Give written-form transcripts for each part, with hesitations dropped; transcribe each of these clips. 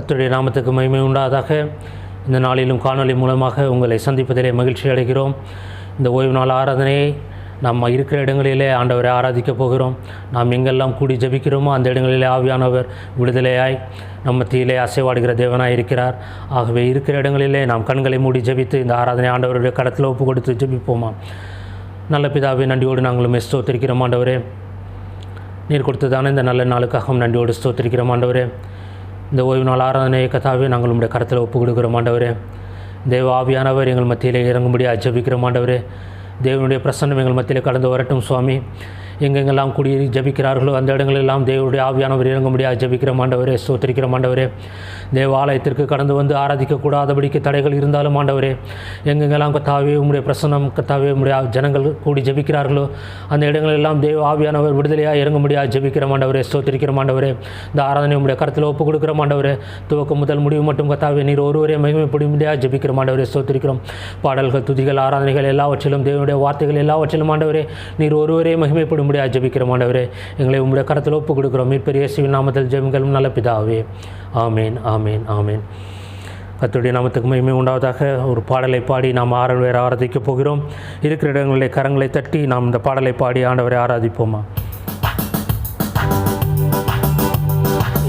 கர்த்தருடைய நாமத்துக்கு மகிமை உண்டாதாக. இந்த நாளிலும் காணொளி மூலமாக உங்களை சந்திப்பதிலே மகிழ்ச்சி அடைகிறோம். இந்த ஓய்வு நாள் ஆராதனையை நாம் இருக்கிற இடங்களிலே ஆண்டவரை ஆராதிக்கப் போகிறோம். நாம் எங்கெல்லாம் கூடி ஜெபிக்கிறோமோ அந்த இடங்களிலே ஆவியானவர் விடுதலையாய் நம்ம மத்தியிலே அசைவாடுகிற தேவனாய் இருக்கிறார். ஆகவே இருக்கிற இடங்களிலே நாம் கண்களை மூடி ஜெபித்து இந்த ஆராதனை ஆண்டவருடைய கடத்தில் ஒப்பு கொடுத்து ஜெபிப்போமா. நல்ல பிதாவே, நன்றியோடு நாங்களும் ஸ்தோத்திரிக்கிறோம் ஆண்டவரே. நீர் கொடுத்ததான இந்த நல்ல நாளுக்காகவும் நன்றியோடு ஸ்தோத்திரிக்கிறோம் ஆண்டவரே. இந்த ஓய்வு நாள் ஆராதனையை கத்தாவே நாங்கள் உங்களுடைய கரத்தில் ஒப்பு கொடுக்கிறோம் ஆண்டவரே. தேவ ஆவியானவர் எங்கள் மத்தியிலே இறங்கும்படியாக ஜெபிக்கிறோம் ஆண்டவரே. தேவனுடைய பிரசன்னம் எங்கள் மத்தியில் கடந்து வரட்டும் சுவாமி. எங்கெங்கெல்லாம் கூடி ஜபிக்கிறார்களோ அந்த இடங்களெல்லாம் தேவனுடைய ஆவியானவர் இறங்க முடியாது ஜபிக்கிற ஆண்டவரே, ஸ்தோத்திரிக்கிற ஆண்டவரே. தேவாலயத்திற்கு கடந்து வந்து ஆராதிக்கக்கூடாதபடிக்கு தடைகள் இருந்தாலும் ஆண்டவரே, எங்கெங்கெல்லாம் கத்தாவே உம்முடைய பிரசன்னம் கத்தாவே உம்முடைய ஜனங்கள் கூடி ஜபிக்கிறார்களோ அந்த இடங்களெல்லாம் தேவ ஆவியானவர் விடுதலையாக இறங்க முடியாது ஜபிக்கிற ஆண்டவரே, ஸ்தோத்திரிக்கிற ஆண்டவரே. இந்த ஆராதனை உம்முடைய கருத்தில் ஒப்பு கொடுக்குற ஆண்டவரே. துவக்கம் முதல் முடிவு மட்டும் கத்தாவே நீர் ஒருவரே மகிமைப்படும்படியாக ஜபிக்கிற ஆண்டவரே, ஸ்தோத்திரிக்கிறோம். பாடல்கள், துதிகள், ஆராதனைகள் எல்லாவற்றிலும் தேவனுடைய வார்த்தைகள் எல்லாவற்றிலும் ஆண்டவரே நீர் ஒருவரே மகிமைப்படும் ஜெபிக்கிறோம் ஆண்டவரே. எங்களை உம்முடைய கரத்தில் ஒப்பு கொடுக்கிறோம். மீட்பெரிய இயேசுவின் நாமத்தில் ஜெபிக்கிறோம் நல்ல பிதாவே. ஆமேன், ஆமேன், ஆமேன். கர்த்தருடைய நாமத்துக்கு மகிமை உண்டாவதாக. ஒரு பாடலை பாடி நாம் ஆண்டவரை ஆராதிக்கப் போகிறோம். இருக்கிற இடங்களிலே கரங்களை தட்டி நாம் இந்த பாடலை பாடி ஆண்டவரை ஆராதிப்போமா.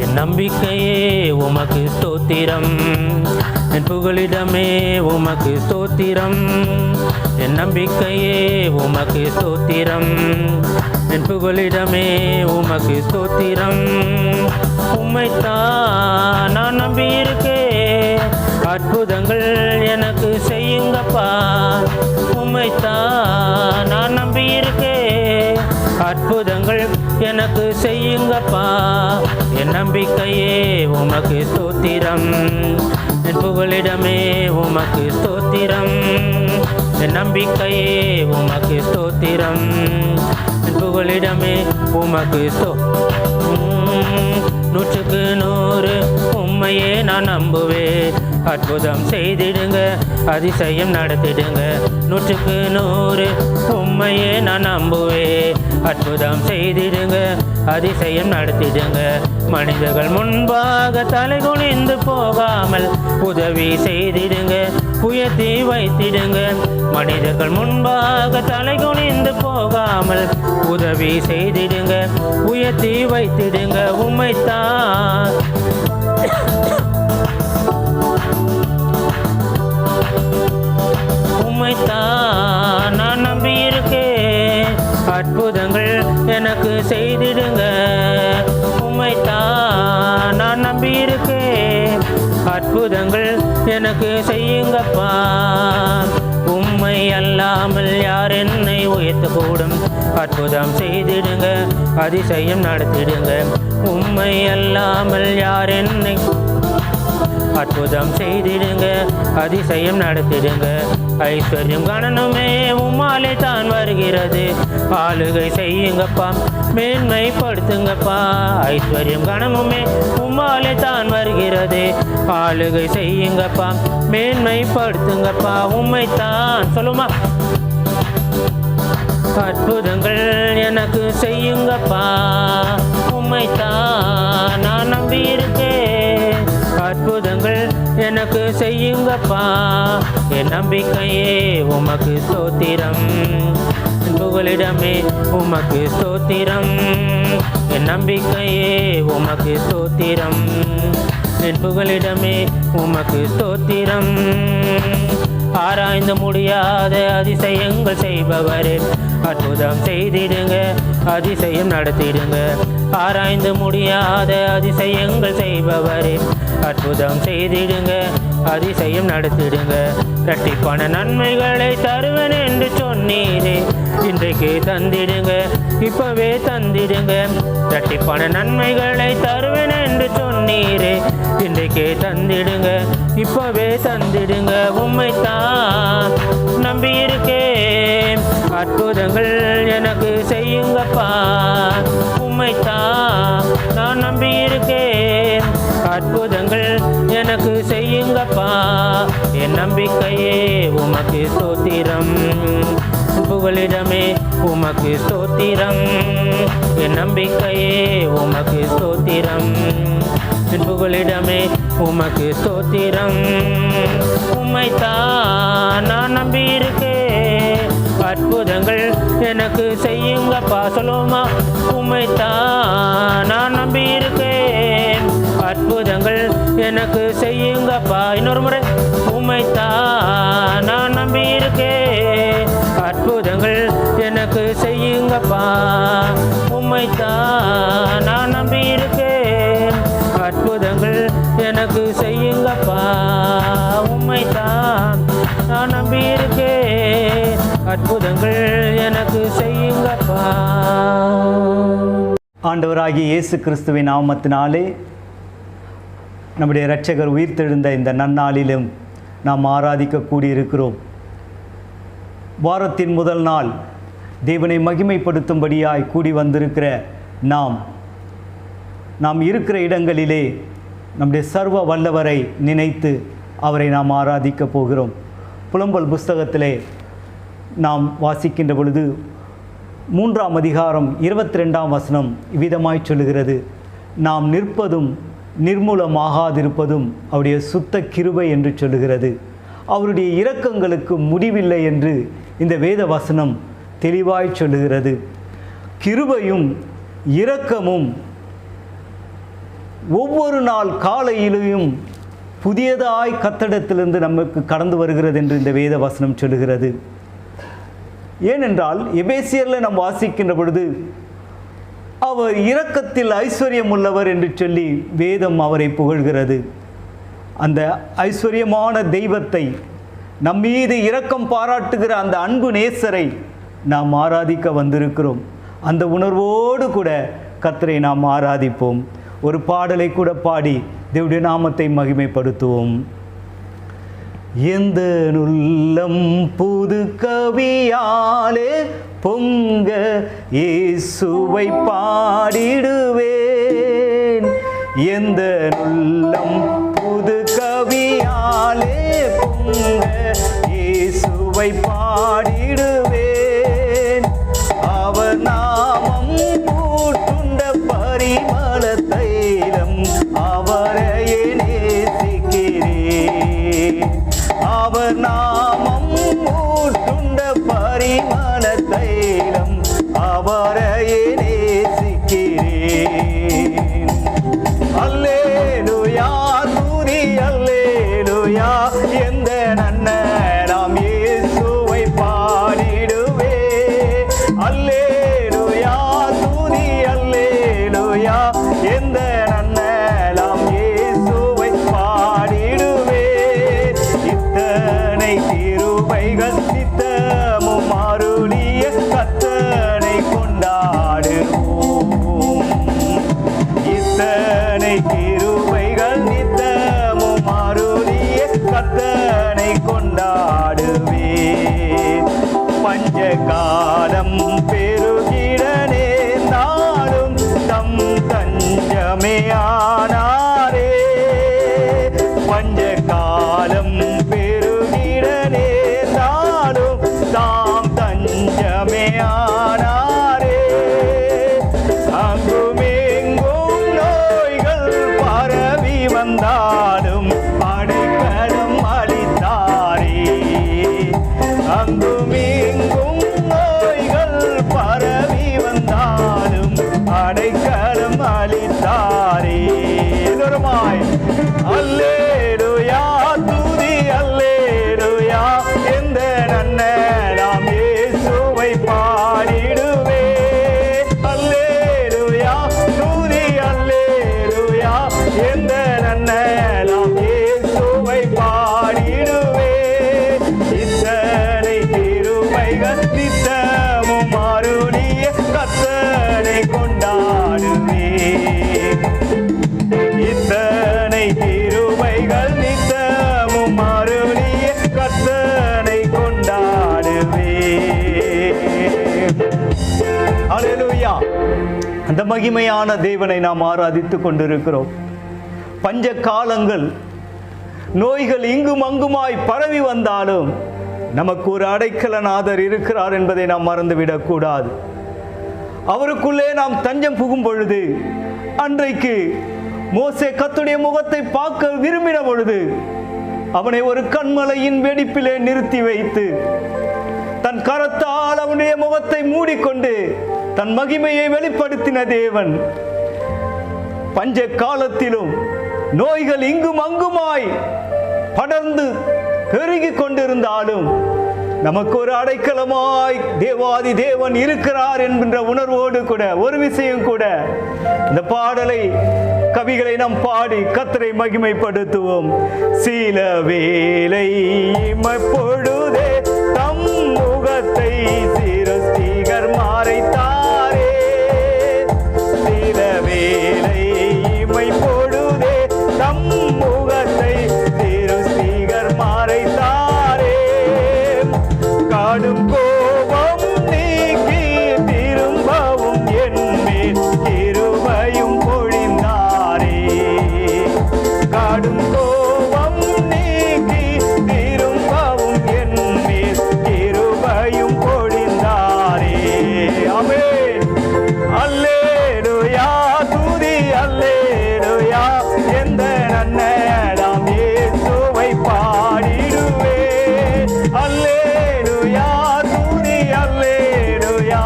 என் நம்பிக்கையே உமக்கு ஸ்தோத்திரம், என் புகலிடமே உமக்கு ஸ்தோத்திரம். என் நம்பிக்கையே உமக்கு ஸ்தோத்திரம், என் புகலிடமே உமக்கு ஸ்தோத்திரம். உம்மைத்தான் நான் நம்பியிருக்கேன், அற்புதங்கள் எனக்கு செய்யுங்கப்பா. உம்மைத்தான் நான் நம்பியிருக்கேன், அற்புதங்கள் எனக்கு செய்யுங்கப்பா. என் நம்பிக்கையே உமக்கு ஸ்தோத்திரம், என் புகலிடமே உமக்கு ஸ்தோத்திரம். என் நம்பிக்கையே உமக்கு ஸ்தோத்திரம், என் புகலிடமே உமக்கு நூற்றுக்கு நூறு உம்மையே நான் நம்புவேன். அற்புதம் செய்திடுங்க, அதிசயம் நடத்திடுங்க. நூற்றுக்கு நூறு உம்மையே நான் நம்புவேன். அற்புதம் செய்திடுங்க, அதிசயம் நடத்திடுங்க. மனிதர்கள் முன்பாக தலை குனிந்து போகாமல் உதவி செய்திடுங்க, உயர்த்தி வைத்திடுங்க. மனிதர்கள் முன்பாக தலை குனிந்து போகாமல் உதவி செய்திடுங்க, உயர்த்தி வைத்திடுங்க. உம்மைத்தான் உம்மைத்தான் நான் நம்பியிருக்கேன், அற்புதங்கள் எனக்கு செய்திடுங்க. உம்மைத்தான் நான் நம்பியிருக்கேன், அற்புதங்கள் எனக்கு செய்யுங்கப்பா. உம்மை அல்லாமல் யார் என்னை உயர்த்தக்கூடும்? அற்புதம் செய்திடுங்க, அதிசயம் நடத்திடுங்க. உம்மை அல்லாமல் யார் என்னை அற்புதம் செய்திடுங்க, அதிசயம் நடத்திடுங்க. ஐஸ்வர்யம் கணனுமே உம்மாலே தான் வருகிறது, ஆளுகை செய்யுங்கப்பா, மேன்மைப்படுத்துங்கப்பா. ஐஸ்வர்யம் கணமுமே உம்மாலே தான் வருகிறது, ஆளுகை செய்யுங்கப்பா, மேன்மைப்படுத்துங்கப்பா. உம்மைத்தான் சொல்லுமா. அற்புதங்கள் எனக்கு செய்யுங்கப்பா. உம்மைத்தான் நான் நம்பியிருக்கேன், அற்புதங்கள் எனக்கு செய்யுங்கப்பா. என் நம்பிக்கையே உமக்கு ஸ்தோத்திரம், புகலிடமே உமக்கு ஸ்தோத்திரம். என் நம்பிக்கையே உமக்கு ஸ்தோத்திரம், என் புகலிடமே உமக்கு ஸ்தோத்திரம். ஆராய்ந்து முடியாத அதிசயங்கள் செய்பவரே, அற்புதம் செய்திடுங்க, அதிசயம் நடத்திடுங்க. ஆராய்ந்து முடியாத அதிசயங்கள் செய்பவரே, அற்புதம் செய்திடுங்க, அதிசயம் நடத்திடுங்க. இரட்டிப்பான நன்மைகளை தருவேன் என்று சொன்னீரே, இன்றைக்கு தந்திடுங்க, இப்பவே தந்திடுங்க. இரட்டிப்பான நன்மைகளை தருவேன் என்று சொன்னீரே, இன்றைக்கு தந்திடுங்க, இப்பவே தந்திடுங்க. உம்மைத்தான் நம்பியிருக்கேன், அற்புதங்கள் எனக்கு செய்யுங்கப்பா. உம்மைத்தான் நான் நம்பியிருக்கேன், அற்புதங்கள் எனக்கு செய்யுங்கப்பா. என் நம்பிக்கையே உமக்கு ஸ்தோத்திரம், புகலிடமே உமக்கு ஸ்தோத்திரம். என் நம்பிக்கையே உமக்கு ஸ்தோத்திரம், என் புகலிடமே உமக்கு ஸ்தோத்திரம். உம்மைத்தான் நான் நம்பியிருக்கேன், அற்புதங்கள் எனக்கு செய்யுங்கப்பா. சொல்லுவோமா? உம்மைத்தான் நான் நம்பியிருக்கேன், அற்புதங்கள் எனக்கு செய்யுங்கப்பா. இன்னொரு முறை, உம்மைத்தான் நான் நம்பியிருக்கேன், அற்புதங்கள் எனக்கு செய்யுங்கப்பா. உம்மைத்தான் நான் நம்பியிருக்கேன், அற்புதங்கள் எனக்கு செய்யுங்கப்பா. உம்மைத்தான் நான் நம்பியிருக்கேன், அற்புதங்கள் எனக்கு செய்யுங்கப்பா. ஆண்டவராகிய இயேசு கிறிஸ்துவின் நாமத்தினாலே நம்முடைய இரட்சகர் உயிர்த்தெழுந்த இந்த நன்னாளிலும் நாம் ஆராதிக்க கூடியிருக்கிறோம். வாரத்தின் முதல் நாள் தேவனை மகிமைப்படுத்தும்படியாய் கூடி வந்திருக்கிற நாம் இருக்கிற இடங்களிலே நம்முடைய சர்வ வல்லவரை நினைத்து அவரை நாம் ஆராதிக்கப் போகிறோம். புலம்பல் புஸ்தகத்திலே நாம் வாசிக்கின்ற பொழுது 3ஆம் அதிகாரம் 22ஆம் வசனம் இவ்விதமாய் சொல்லுகிறது: நாம் நிற்பதும் நிர்மூலமாகாதிருப்பதும் அவருடைய சுத்த கிருபை என்று சொல்லுகிறது. அவருடைய இரக்கங்களுக்கு முடிவில்லை என்று இந்த வேத வசனம் தெளிவாய் சொல்லுகிறது. கிருபையும் இரக்கமும் ஒவ்வொரு நாள் காலையிலும் புதியதாய் கர்த்தரிடத்திலிருந்து நமக்கு கடந்து வருகிறது என்று இந்த வேத வசனம் சொல்லுகிறது. ஏனென்றால் எபேசியரில் நாம் வாசிக்கின்ற பொழுது அவர் இரக்கத்தில் ஐஸ்வர்யம் உள்ளவர் என்று சொல்லி வேதம் அவரை புகழ்கிறது. அந்த ஐஸ்வர்யமான தெய்வத்தை, நம்மீது இரக்கம் பாராட்டுகிற அந்த அன்பு நேசரை நாம் ஆராதிக்க வந்திருக்கிறோம். அந்த உணர்வோடு கூட கர்த்தரை நாம் ஆராதிப்போம். ஒரு பாடலை கூட பாடி தேவனுடைய நாமத்தை மகிமைப்படுத்துவோம். எந்த உள்ளம் புது கவியாலே பொங்க இயேசுவை பாடிடுவேன். எந்த உள்ளம் புது கவியாலே பொங்க இயேசுவை பாடிடுவேன். அவர் நாமம் கூட்டுண்ட பரிமள தைலம் அவரையே நேசிக்கிறேன். அவர் நாமம் கூட்டுண்ட பரிமள தைலம் அவரையே நேசிக்கிறேன். அல்லேலூயா துதி அல்லேலூயா, எந்த நன்ன நாம் இயேசுவை பாடிடுவே. அல்லேலூயா துதி அல்லேலூயா, எந்த நன்ன நாம் இயேசுவை பாடிடுவே. இத்தனை கிருபைகள் நித்தமும் அருளிய கர்த்தனை கொண்டாடுவோம். இத்தனை கிருபைகள் நித்தமும் அருளிய கர்த்தனை கொண்டாடுவேன். பஞ்ச காலம் பெருகிட நேர்ந்தாலும் தம் தஞ்சமே ஆனாரே. பஞ்ச காலம் பெருகிட நேர்ந்தாலும் தாம் தஞ்சமே ஆனாரே. அங்குமெங்கும் நோய்கள் பரவி வந்தாலும் அடைக்கலம் அளித்தாரே. அங்குமெங்கும் நோய்கள் பரவி வந்தாலும் அடைக்கலம் அளித்தாரே. எல்லோருமாய் அல்லேலூயா துதி அல்லேலூயா, எந்த நன்ன நாம் இயேசுவை பாடிடுவே. அல்லேலூயா துதி அல்லேலூயா, எந்த நன்ன நாம் இயேசுவை பாடிடுவே. இத்தனை கிருபைகள் நித்தமும் அருளிய கர்த்தனை கொண்டாடுவே. இத்தனை கிருபைகள் நித்தமும் அருளிய கர்த்தனை கொண்டாடுவே. அல்லேலூயா. அந்த மகிமையான தேவனை நாம் ஆராதித்துக் கொண்டிருக்கிறோம். பஞ்ச காலங்கள், நோய்கள் இங்கும் அங்குமாய் பரவி வந்தாலும் நமக்கு ஒரு அடைக்கலநாதர் இருக்கிறார் என்பதை நாம் மறந்துவிடக்கூடாது. அவருக்குள்ளே நாம் தஞ்சம் புகும் பொழுது அன்றைக்கு மோசே கர்த்தருடைய முகத்தை பார்க்க விரும்பின பொழுது அவனை ஒரு கன்மலையின் வெடிப்பிலே நிறுத்தி வைத்து தன் கரத்தால் அவனுடைய முகத்தை மூடிக்கொண்டு தன் மகிமையை வெளிப்படுத்தின தேவன் பஞ்ச காலத்திலும் நோய்கள் இங்கும் அங்குமாய் படர்ந்து பெருகி கொண்டிருந்தாலும் நமக்கு ஒரு அடைக்கலமாய் தேவாதி தேவன் இருக்கிறார் என்கின்ற உணர்வோடு கூட ஒரு விஷயம் கூட இந்த பாடலை கவிகளை நாம் பாடி கர்த்தரை மகிமைப்படுத்துவோம். சில வேளை பொழுதே தம் முகத்தை சிருஷ்டிகர் மறைத்தாரே. சில வேளை பொழுதே தம் முகத்தை சிருஷ்டிகர் மறைத்தாரே. காடும் கோபம் நீக்கி திரும்பவும் என்மேல் கிருபையும் பொழிந்தாரே. காடும் கோபம் நீக்கி திரும்பவும் என்மேல் கிருபையும் பொழிந்தாரே. ஆமென். அல்லேலூயா துதி அல்லேலூயா எந்த நன்னடாம் இயேசுவை பாடிடுவே. அல்லேலூயா துதி அல்லேலூயா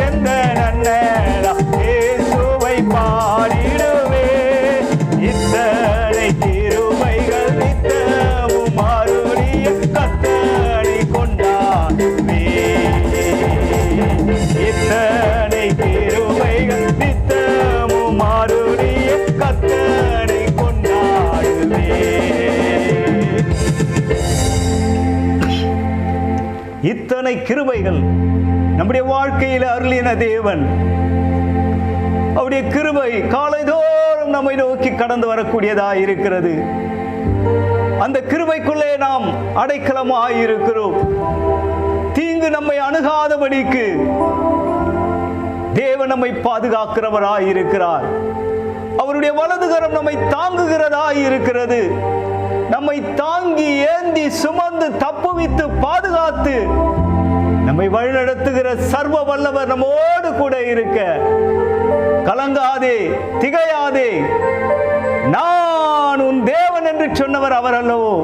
எந்த நன்னடாம் இயேசுவை பாடிடுவே. இத்தனை கிருபைகள் நித்தமும் அருளிய கர்த்தரை கொண்டாடுவே. இத்தனை கிருபைகள் நித்தமும் அருளிய கர்த்தரை கொண்டாடுவே. இத்தனை கிருபைகள் நம்முடைய வாழ்க்கையில் அருளின தேவன் அவருடைய கிருபை காலைதோறும் நம்மை நோக்கி கடந்து வரக்கூடியதாய் இருக்கிறது. அந்த கிருபைக்குள்ளே நாம் அடைக்கலமாய் இருக்கிறோம். தீங்கு நம்மை அணுகாதபடிக்கு தேவன் நம்மை பாதுகாக்கிறவராய் இருக்கிறார். அவருடைய வலதுகரம் நம்மை தாங்குகிறதாய் இருக்கிறது. நம்மை தாங்கி ஏந்தி சுமந்து தப்புவித்து பாதுகாத்து நம்மை வழிநடத்துகிற சர்வ வல்லவர் நம்மோடு கூட இருக்க கலங்காதே, திகையாதே, நான் உன் தேவன் என்று சொன்னவர் அவர் அல்லவோ.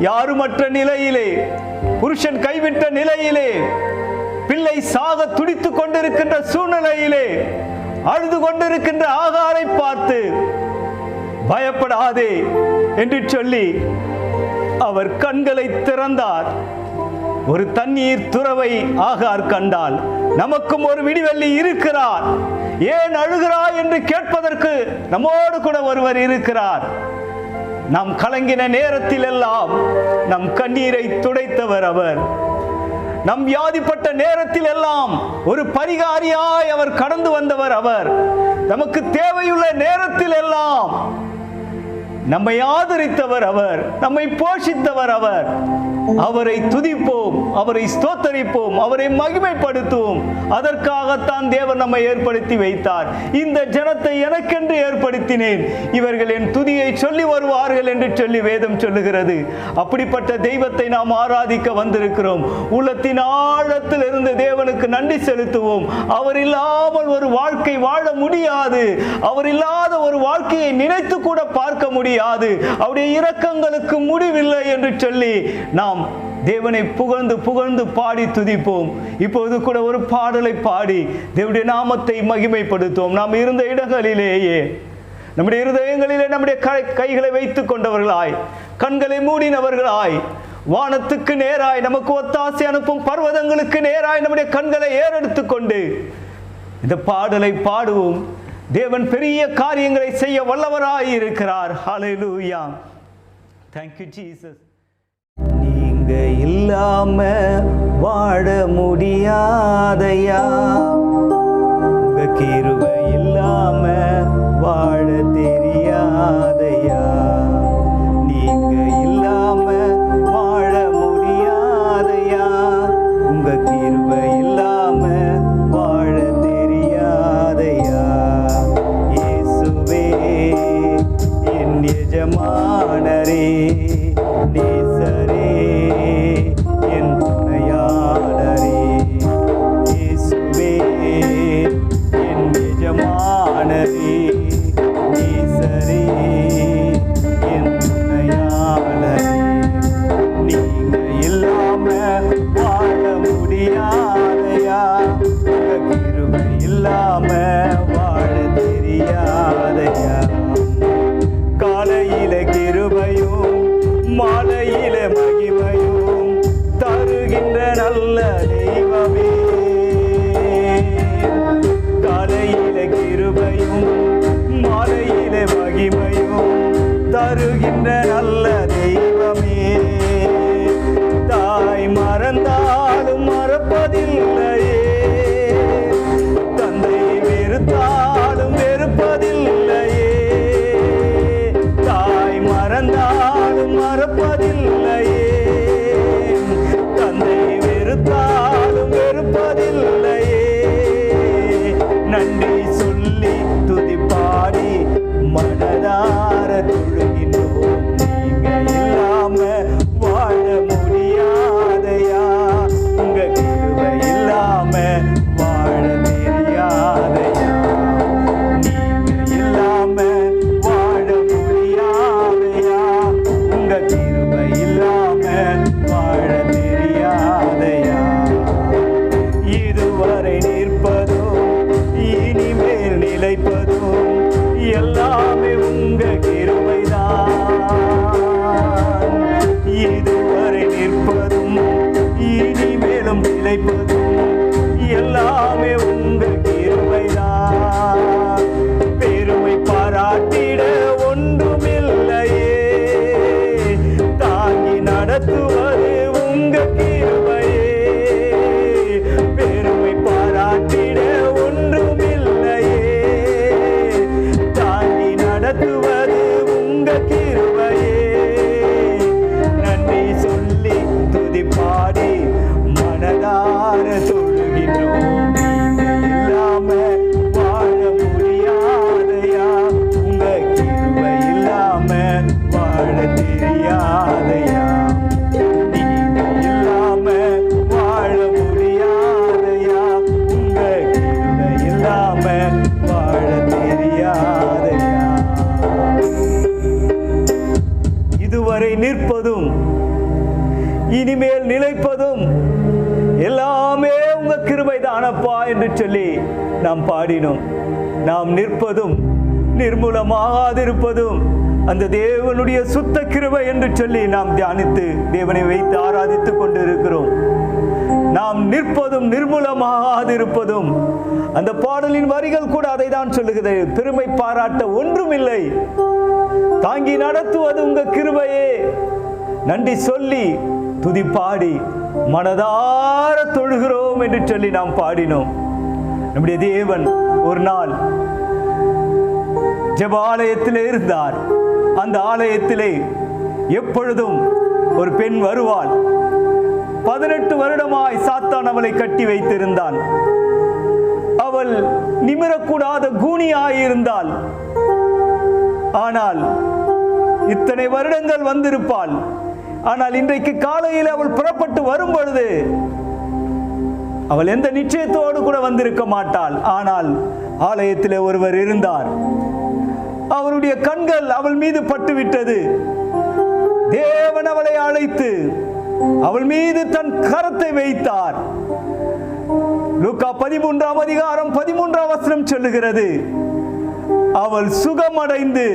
யாருமற்ற நிலையிலே, புருஷன் கைவிட்ட நிலையிலே, பிள்ளை சாக துடித்துக் கொண்டிருக்கின்ற சூழ்நிலையிலே அழுது கொண்டிருக்கின்ற ஆகாரை பார்த்து பயப்படாதே என்று சொல்லி அவர் கண்களை திறந்தார். ஒரு தண்ணீர் துறவை ஆகார் கண்டால் நமக்கும் ஒரு விடிவெள்ளி இருக்கிறார். ஏன் அழுகிறாய் என்று கேட்பதற்கு நம்மோடு கூட ஒருவர் இருக்கிறார். நாம் கலங்கின நேரத்தில் எல்லாம் நம் கண்ணீரை துடைத்தவர் அவர். நம் வியாதிப்பட்ட நேரத்தில் எல்லாம் ஒரு பரிகாரியாய் அவர் கடந்து வந்தவர் அவர். நமக்கு தேவையுள்ள நேரத்தில் எல்லாம் நம்மை ஆதரித்தவர் அவர், நம்மை போஷித்தவர் அவர். அவரை துதிப்போம், அவரை ஸ்தோத்தரிப்போம், அவரை மகிமைப்படுத்துவோம். அதற்காகத்தான் தேவன் நம்மை ஏற்படுத்தி வைத்தார். இந்த ஜனத்தை எனக்கென்று ஏற்படுத்தினேன், இவர்கள் என் துதியை சொல்லி வருவார்கள் என்று சொல்லி வேதம் சொல்லுகிறது. அப்படிப்பட்ட தெய்வத்தை நாம் ஆராதிக்க வந்திருக்கிறோம். உள்ளத்தின் ஆழத்தில் இருந்து தேவனுக்கு நன்றி செலுத்துவோம். அவர் இல்லாமல் ஒரு வாழ்க்கை வாழ முடியாது. அவர் இல்லாத ஒரு வாழ்க்கையை நினைத்து கூட பார்க்க முடியாது. அவருடைய இரக்கங்களுக்கு முடிவில்லை என்று சொல்லி நாம் தேவனை புகழ்ந்து புகழ்ந்து பாடி துதிப்போம். இப்போது கூட ஒரு பாடலை பாடி தேவனுடைய நாமத்தை மகிமைப்படுத்துவோம். நாம் இருந்த இடங்களிலேயே, நம்முடைய இருதயங்களிலே நம்முடைய கைகளை வைத்துக் கொண்டவர்களாய், கண்களை மூடினவர்களாய், வானத்துக்கு நேராய் நமக்கு ஒத்தாசை அனுப்பும் பர்வதங்களுக்கு நேராய் நம்முடைய கண்களை ஏறெடுத்துக் கொண்டு இந்த பாடலை பாடுவோம். தேவன் பெரிய காரியங்களை செய்ய வல்லவராய் இருக்கிறார். ஹல்லேலூயா. Thank you Jesus. நீங்க இல்லாம வாழ முடியாதையா, உங்க கிருபை இல்லாம வாழ தெரியாதையா. நீங்க இல்லாம வாழ முடியாதையா, உங்க கிருபை இல்லாம வாழ தெரியாதையா. இயேசுவே என் எஜமானரே, நேசரே, என் துணையாளரே. இயேசுவே என் எஜமானரே, மாலையிலே மகிமையும் தருகின்ற நல்ல தெய்வமே, காலையிலே கிருபையும் மாலையிலே மகிமையும் தருகின்ற நல்ல தெய்வமே, தாய் மறந்தாலும் மறப்பதில்லையே, தந்தை வெறுத்தாலும் வெறுப்பதில்லையே, தாய் மறந்தாலும் மறப்பதில்லையே, தந்தை வெறுத்தாலும் வெறுப்பதில்லையே. நன்றி சொல்லி துதிப்பாடி மனதார தொழுகின்றோம். நீங்க இல்லாம வாழ முடியாதையா, உங்க கிருபை இல்லாம வாழ தெரியாதையா, நீங்க இல்லாம வாழ முடியாதையா, உங்க கிருபை இல்லாம வாழ தெரியாதையா. இதுவரை நிற்பதும் இனிமேல் நிலைப்பதும் எல்லாமே உங்க கிருபைதான். இதுவரை நிற்பதும் இனிமேலும் நிலைப்பதும் எல்லாமே உங்க கிருபைதான். பெருமை பாராட்டிட ஒன்றுமில்லையே, தாங்கி நடத்துவது உங்க கிருபையே. பெருமை பாராட்டிட ஒன்றுமில்லையே, தாங்கி நடத்துவது உங்க கிருபையே. நன்றி சொல்லி துதிப்பாடி மனதார தொழுகின்றோம். நீங்க இல்லாம வாழ முடியாதையா, உங்க கிருபை இல்லாம வாழ தெரியாதையா, நீங்க இல்லாம வாழ முடியாதையா, உங்க கிருபை இல்லாம வாழ தெரியாதையா. இதுவரை நிற்பதும் இனிமேல் நிலைப்பதும் எல்லாமே உங்க கிருபை தானப்பா என்று சொல்லி நாம் பாடினோம். நாம் நிற்பதும் நிர்மூலமாகாதிருப்பதும் அந்த தேவனுடைய சுத்த கிருபை என்று சொல்லி நாம் தியானித்து தேவனை வைத்து ஆராதித்துக் கொண்டிருக்கிறோம். நாம் நிற்பதும் நிர்மூலமாகாதிருப்பதும் அந்த பாடலின் வரிகள் கூட அதை தான் சொல்லுகிறது. பெருமை பாராட்ட ஒன்றுமில்லை, தாங்கி நடத்துவது உங்க கிருபையே. நன்றி சொல்லி துதிப்பாடி மனதார தொழுகிறோம் என்று சொல்லி நாம் பாடினோம். நம்முடைய தேவன் ஒரு நாள் ஜெப ஆலயத்திலே இருந்தார். அந்த ஆலயத்திலே எப்பொழுதும் ஒரு பெண் வருவாள். 18 வருடமாய் சாத்தான் அவளை கட்டி வைத்திருந்தான். அவள் நிமிரக்கூடாத கூனியாயிருந்தாள். ஆனால் இத்தனை வருடங்கள் வந்திருப்பாள். ஆனால் இன்றைக்கு காலையில் அவள் புறப்பட்டு வரும் பொழுது அவள் எந்த நிச்சயத்தோடு கூட வந்திருக்க மாட்டாள். ஆனால் ஆலயத்தில் ஒருவர் இருந்தார். அவருடைய கண்கள் அவள் மீது பட்டுவிட்டது. தேவன் அவளை அழைத்து அவள் மீது தன் கரத்தை வைத்தார். லூக்கா 13ஆம் அதிகாரம் 13ஆம் வசனம் சொல்லுகிறது, அவள் சுகமடைந்து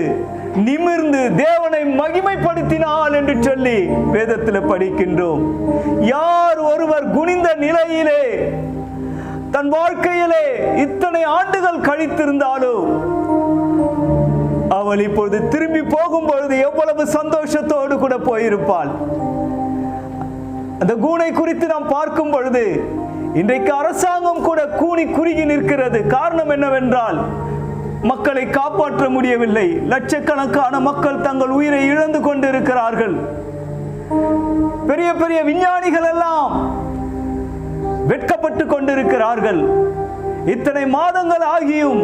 நிமிர்ந்து தேவனை மகிமைப்படுத்தினாள் என்று சொல்லி வேதத்தில் படிக்கின்றோம். யார் ஒருவர் குனிந்த நிலையிலே தன் வாழ்க்கையிலே இத்தனை ஆண்டுகள் கழித்திருந்தாலோ அவள் இப்பொழுது திரும்பி போகும் பொழுது எவ்வளவு சந்தோஷத்தோடு கூட போயிருப்பாள். அந்த கூனை குறித்து நாம் பார்க்கும் பொழுது இன்றைக்கு அரசாங்கம் கூட கூனி குறுகி நிற்கிறது. காரணம் என்னவென்றால் மக்களை காப்பாற்ற முடியவில்லை. லட்சக்கணக்கான மக்கள் தங்கள் உயிரை இழந்து கொண்டிருக்கிறார்கள். பெரிய பெரிய விஞ்ஞானிகள் எல்லாம் வெட்கப்பட்டு கொண்டிருக்கிறார்கள். இத்தனை மாதங்கள் ஆகியும்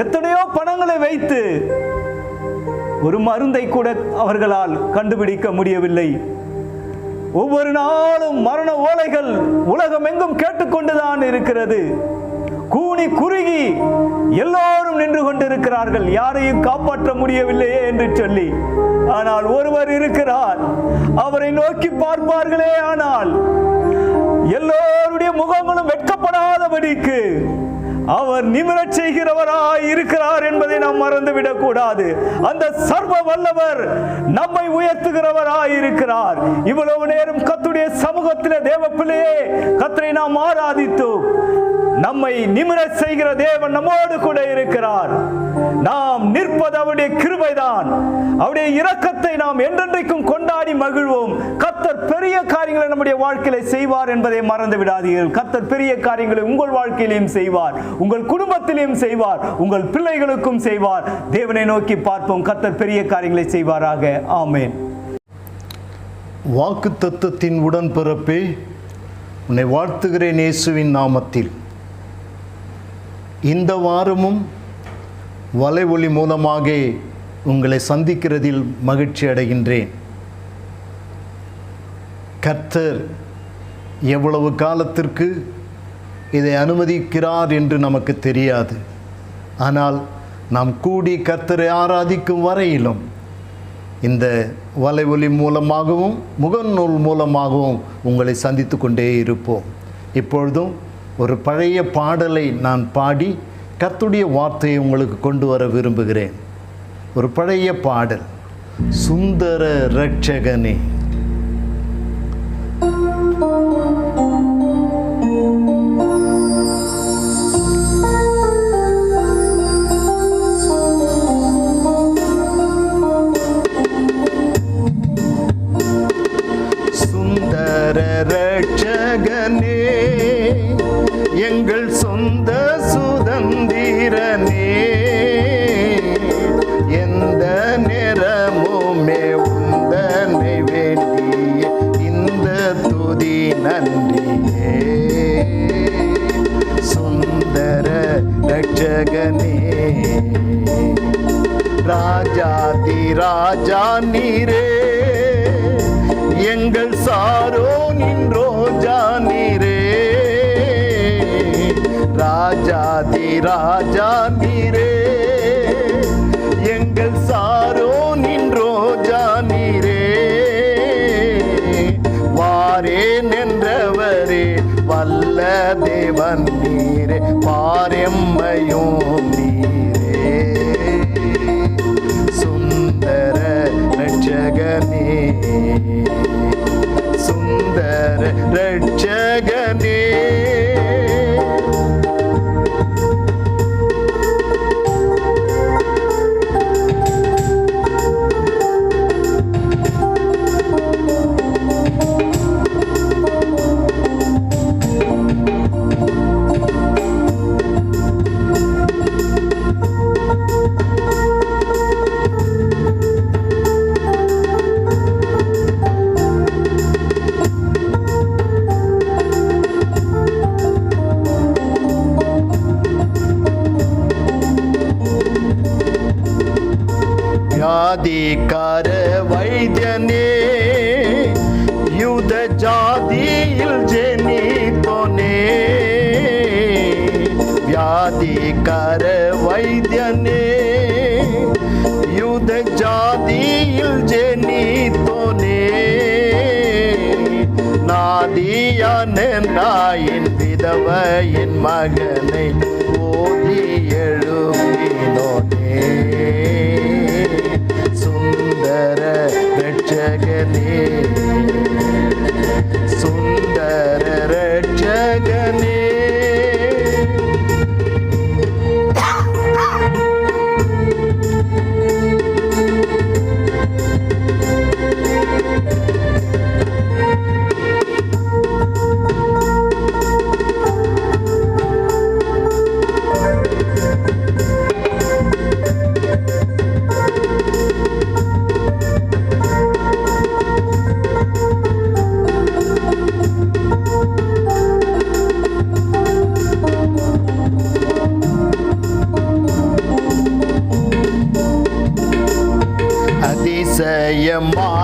எத்தனையோ பணங்களை வைத்து ஒரு மருந்தை கூட அவர்களால் கண்டுபிடிக்க முடியவில்லை. ஒவ்வொரு நாளும் மரண ஓலைகள் உலகம் எங்கும் கேட்டுக்கொண்டுதான் இருக்கிறது. கூனி குறுகி எல்லோரும் நின்று கொண்டிருக்கிறார்கள், யாரையும் காப்பாற்ற முடியவில்லையே என்று சொல்லி. ஆனால் ஒருவர் இருக்கிறார், அவரை நோக்கி பார்ப்பார்களே ஆனால் எல்லோருடைய முகங்களும் வெட்கப்படாதபடிக்கு அவர் நிமிரச் செய்கிறவராய் இருக்கிறார் என்பதை நாம் மறந்துவிடக் கூடாது. அந்த சர்வ வல்லவர் நம்மை உயர்த்துகிறவராய் இருக்கிறார். இவ்வளவு நேரம் கர்த்தருடைய சமூகத்திலே தேவ பிள்ளையே கர்த்தரை நாம் ஆராதித்தோம். நம்மை நிமிரச் செய்கிற தேவன் நம்மோடு கூட இருக்கிறார். நாம் நிற்பது அவருடைய கிருபைதான். அவருடைய இரக்கத்தை நாம் என்றென்றைக்கும் கொண்டாடி மகிழ்வோம். கர்த்தர் பெரிய காரியங்களை நம்முடைய வாழ்க்கையில செய்வார் என்பதை மறந்து விடாதீர்கள். கர்த்தர் பெரிய காரியங்களை உங்கள் வாழ்க்கையிலும் செய்வார், உங்கள் குடும்பத்திலும் செய்வார், உங்கள் பிள்ளைகளுக்கும் செய்வார். தேவனை நோக்கி பார்ப்போம். கர்த்தர் பெரிய காரியங்களை செய்வாராக. ஆமென். வாக்குத்தத்தத்தின் உடன்பிறப்பே, உன்னை வாழ்த்துகிறேன் இயேசுவின் நாமத்தில். இந்த வாரமும் வலைவொலி மூலமாக உங்களை சந்திக்கிறதில் மகிழ்ச்சி அடைகின்றேன். கர்த்தர் எவ்வளவு காலத்திற்கு இதை அனுமதிக்கிறார் என்று நமக்கு தெரியாது. ஆனால் நாம் கூடி கர்த்தரை ஆராதிக்கும் வரையிலும் இந்த வலைவொலி மூலமாகவும் முகநூல் மூலமாகவும் உங்களை சந்தித்து கொண்டே இருப்போம். இப்பொழுதும் ஒரு பழைய பாடலை நான் பாடி கர்த்தருடைய வார்த்தையை உங்களுக்கு கொண்டு வர விரும்புகிறேன். ஒரு பழைய பாடல், சுந்தர இரட்சகனே. சுந்தர இரட்சகனே, எங்கள் சொந்த சுதந்திரனே, எந்த நேரமுமே உந்தனை வேண்டிய இந்த துதி நன்றியே. சுந்தர இரட்சகனே, ராஜாதி ராஜா நீரே, எங்கள் சாரோனின் ரோஜா நீரே. ராஜாதி ராஜா நீரே, எங்கள் சாரோனின் ரோஜா நீரே. வாரேன் என்றவரே வல்ல தேவன் நீரே, பாரெம்மையும் நீரே. சுந்தர இரட்சகனே, சுந்தர இரட்சகனே. வியாதிக்கார வைத்தியனே, யூத ஜாதியில் ஜெனித்தோனே. வியாதிக்கார வைத்தியனே, யூத ஜாதியில் ஜெனித்தோனே. நாதியான நாயின் விதவையின் மகனை ஓதி எழுப்பினோனே. சுந்தர இரட்சகனே, சுந்தர இரட்சகனே.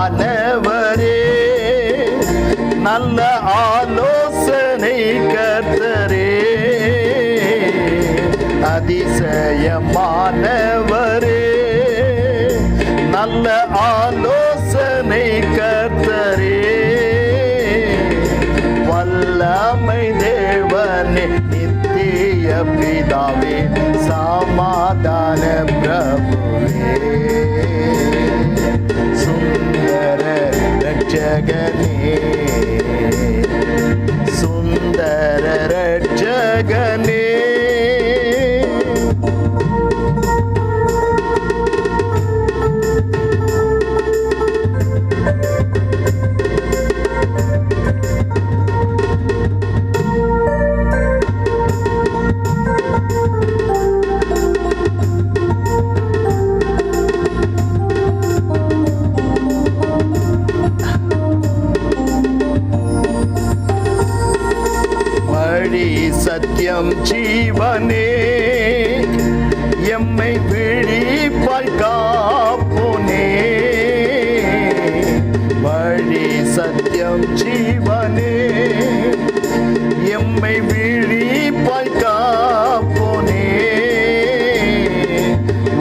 அதிசயமானவரே, நல்ல ஆலோசனை கர்த்தரே. அதிசயமானவரே, நல்ல ஆலோசனை கர்த்தரே. வல்லமை தேவனே, நித்திய பிதாவே சமாதான பிரபுவே சுந்தர ரட்சகனே சுந்தர ரட்சகனே சத்தியம் ஜீவனே எம்மை விழிப்பாய் காப்போனே வழி சத்தியம் ஜீவனே எம்மை விழிப்பாய் காப்போனே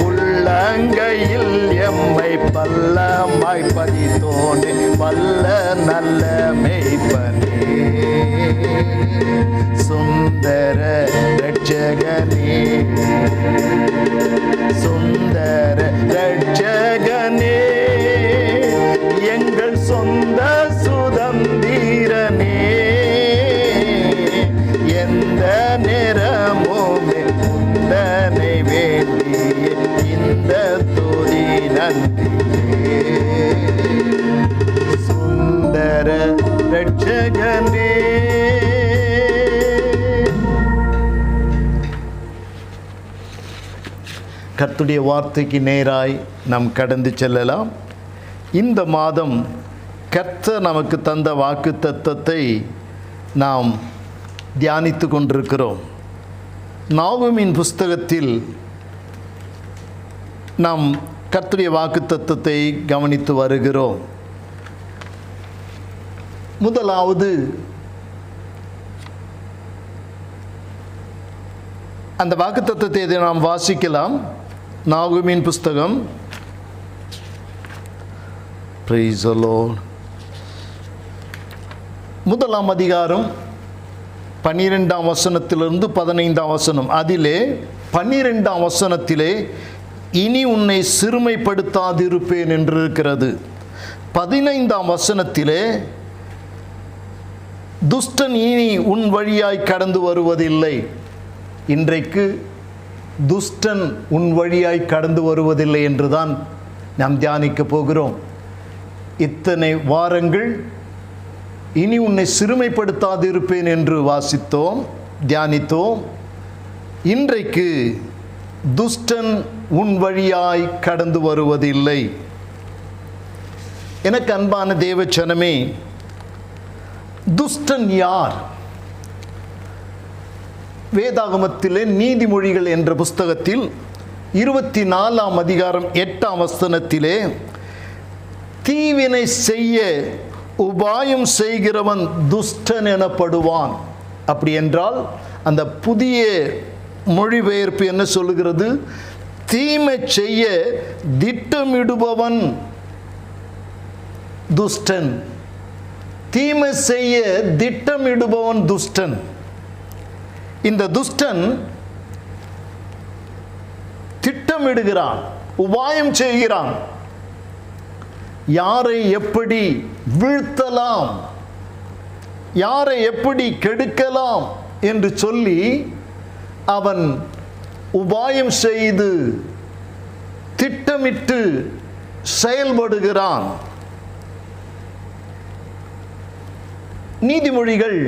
உள்ளங்கையில் எம்மை பல்லமாய் பதித்தோனே வல்ல நல்ல மெய்ப்பனே சுந்தர ரட்சகனே சுந்தர ரட்சகனே எங்கள் சொந்த சுதந்திரனே எந்த நேரமுமே உந்தனை வேண்டிய இந்த துதி நன்றியே சுந்தர ரட்சகனே. கர்த்தருடைய வார்த்தைக்கு நேராய் நாம் கடந்து செல்லலாம். இந்த மாதம் கர்த்தர் நமக்கு தந்த வாக்கு தத்தத்தை நாம் தியானித்து கொண்டிருக்கிறோம். நாகூமின் புஸ்தகத்தில் நாம் கர்த்தருடைய வாக்கு தத்தத்தை கவனித்து வருகிறோம். முதலாவது அந்த வாக்கு தத்தத்தை இதை நாம் வாசிக்கலாம். நாகூமின் புஸ்தகம், Praise the Lord, முதலாம் அதிகாரம் 12ஆம் வசனத்திலிருந்து 15ஆம் வசனம். அதிலே 12ஆம் வசனத்திலே இனி உன்னை சிறுமைப்படுத்தாதிருப்பேன் என்று இருக்கிறது. 15ஆம் வசனத்திலே துஷ்டன் இனி உன் வழியாய் கடந்து வருவதில்லை. இன்றைக்கு துஷ்டன் உன் வழியாய் கடந்து வருவதில்லை என்றுதான் நாம் தியானிக்க போகிறோம். இத்தனை வாரங்கள் இனி உன்னை சிறுமைப்படுத்தாதிருப்பேன் என்று வாசித்தோம், தியானித்தோம். இன்றைக்கு துஷ்டன் உன் வழியாய் கடந்து வருவதில்லை. எனக்கு அன்பான தேவச்சனமே, துஷ்டன் யார்? வேதாகமத்திலே நீதிமொழிகள் என்ற புஸ்தகத்தில் 24ஆம் அதிகாரம் 8ஆம் வசனத்திலே தீவினை செய்ய உபாயம் செய்கிறவன் துஷ்டன் எனப்படுவான். அப்படி என்றால் அந்த புதிய மொழிபெயர்ப்பு என்ன சொல்லுகிறது? தீமை செய்ய திட்டமிடுபவன் துஷ்டன். தீமை செய்ய திட்டமிடுபவன் துஷ்டன். இந்த துஷ்டன் திட்டமிடுகிறான், உபாயம் செய்கிறான். யாரை எப்படி வீழ்த்தலாம், யாரை எப்படி கெடுக்கலாம் என்று சொல்லி அவன் உபாயம் செய்து திட்டமிட்டு செயல்படுகிறான். நீதிமொழிகள்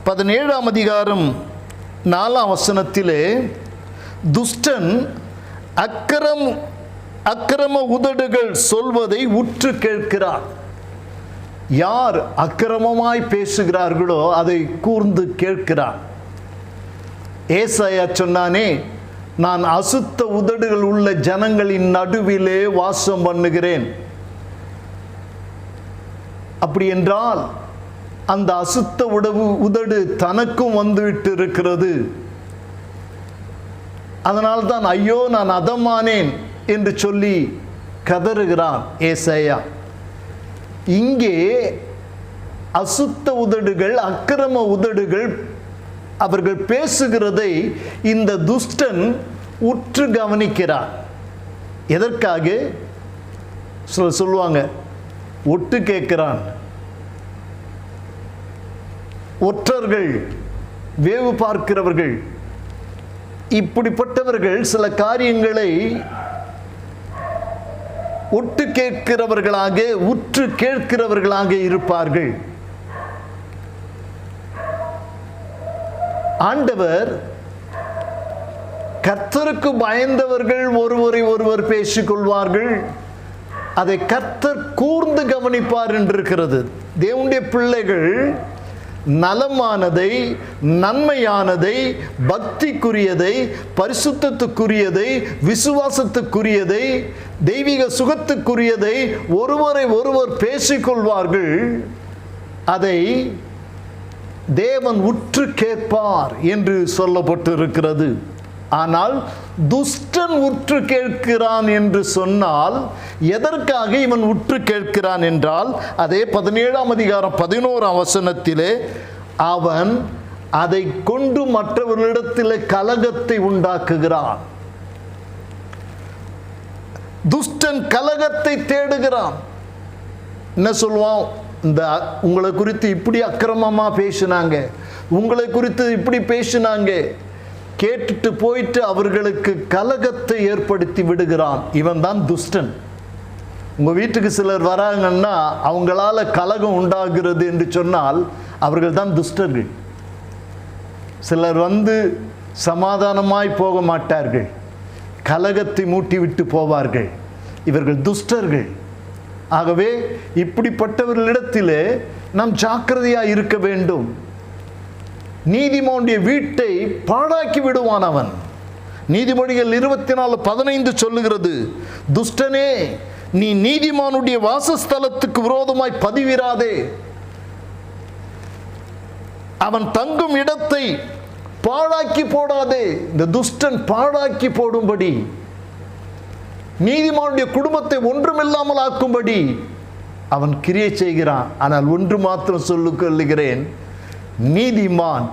17ஆம் அதிகாரம் 4ஆம் வசனத்திலே துஷ்டன் அக்கிரம உதடுகள் சொல்வதை உற்று கேட்கிறார். யார் அக்கிரமமாய் பேசுகிறார்களோ அதை கூர்ந்து கேட்கிறார். ஏசாயா சொன்னானே, நான் அசுத்த உதடுகள் உள்ள ஜனங்களின் நடுவிலே வாசம் பண்ணுகிறேன். அப்படி என்றால் அந்த அசுத்த உதடு தனக்கும் வந்துவிட்டு இருக்கிறது. அதனால்தான் ஐயோ நான் அதமானேன் என்று சொல்லி கதறுகிறான் ஏசாயா. இங்கே அசுத்த உதடுகள், அக்கிரம உதடுகள் அவர்கள் பேசுகிறதை இந்த துஷ்டன் உற்று கவனிக்கிறான். எதற்காக? சொல்லுவாங்க, ஒட்டு கேட்கிறான். ஒற்றர்கள், வேவு பார்க்கிறவர்கள், இப்படிப்பட்டவர்கள் சில காரியங்களை ஒட்டு கேட்கிறவர்களாக, உற்று கேட்கிறவர்களாக இருப்பார்கள். ஆண்டவர் கர்த்தருக்கு பயந்தவர்கள் ஒருவரை ஒருவர் பேசிக்கொள்வார்கள், அதை கர்த்தர் கூர்ந்து கவனிப்பார் என்றிருக்கிறது. தேவனுடைய பிள்ளைகள் நலமானதை, நன்மையானதை, பக்திக்குரியதை, பரிசுத்தத்துக்குரியதை, விசுவாசத்துக்குரியதை, தெய்வீக சுகத்துக்குரியதை ஒருவரை ஒருவர் பேசிக்கொள்வார்கள். அதை தேவன் உற்று கேட்பார் என்று சொல்லப்பட்டிருக்கிறது. ஆனால் துஷ்டன் உற்று கேட்கிறான் என்று சொன்னால் எதற்காக இவன் உற்று கேட்கிறான் என்றால், அதே 17ஆம் அதிகாரம் 11ஆம் வசனத்திலே, அவன் அதை கொண்டு மற்றவர்களிடத்தில் கலகத்தை உண்டாக்குகிறான். துஷ்டன் கலகத்தை தேடுகிறான். என்ன சொல்லுவான்? இந்த உங்களை குறித்து இப்படி அக்கிரமமா பேசினாங்க, உங்களை குறித்து இப்படி பேசினாங்க, கேட்டுட்டு போயிட்டு அவர்களுக்கு கலகத்தை ஏற்படுத்தி விடுகிறான். இவன் தான் துஷ்டன். உங்கள் வீட்டுக்கு சிலர் வராங்கன்னா அவங்களால கலகம் உண்டாகிறது என்று சொன்னால் அவர்கள் தான் துஷ்டர்கள். சிலர் வந்து சமாதானமாய் போக மாட்டார்கள், கலகத்தை மூட்டி விட்டு போவார்கள். இவர்கள் துஷ்டர்கள். ஆகவே இப்படிப்பட்டவர்களிடத்திலே நாம் ஜாக்கிரதையாக இருக்க வேண்டும். நீதிமானுடைய வீட்டை பாழாக்கி விடுவான் அவன். நீதிமொழிகள் 24:15 சொல்லுகிறது, துஷ்டனே, நீ நீதிமானுடைய வாசஸ்தலத்துக்கு விரோதமாய் பதிவிராதே. அவன் தங்கும் இடத்தை பாழாக்கி போடாதே. இந்த துஷ்டன் பாழாக்கி போடும்படி, நீதிமானுடைய குடும்பத்தை ஒன்றுமில்லாமல் ஆக்கும்படி அவன் கிரியை செய்கிறான். ஆனால் ஒன்று மாத்திரம் சொல்லுகிறேன், நீதிமான்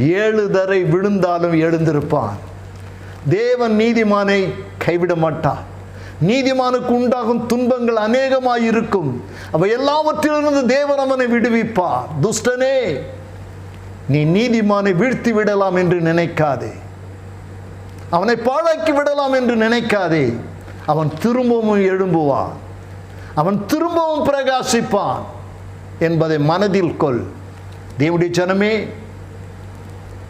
7 தடவை விழுந்தாலும் எழுந்திருப்பான். தேவன் நீதிமானை கைவிட மாட்டார். நீதிமானுக்கு உண்டாகும் துன்பங்கள் அநேகமாயிருக்கும், அவை எல்லாவற்றிலிருந்து தேவன் அவனை விடுவிப்பார். துஷ்டனே, நீ நீதிமானை வீழ்த்தி விடலாம் என்று நினைக்காதே, அவனை பாழாக்கி விடலாம் என்று நினைக்காதே. அவன் திரும்பவும் எழும்புவான், அவன் திரும்பவும் பிரகாசிப்பான் என்பதை மனதில் கொள். தேவனுடைய ஜனமே,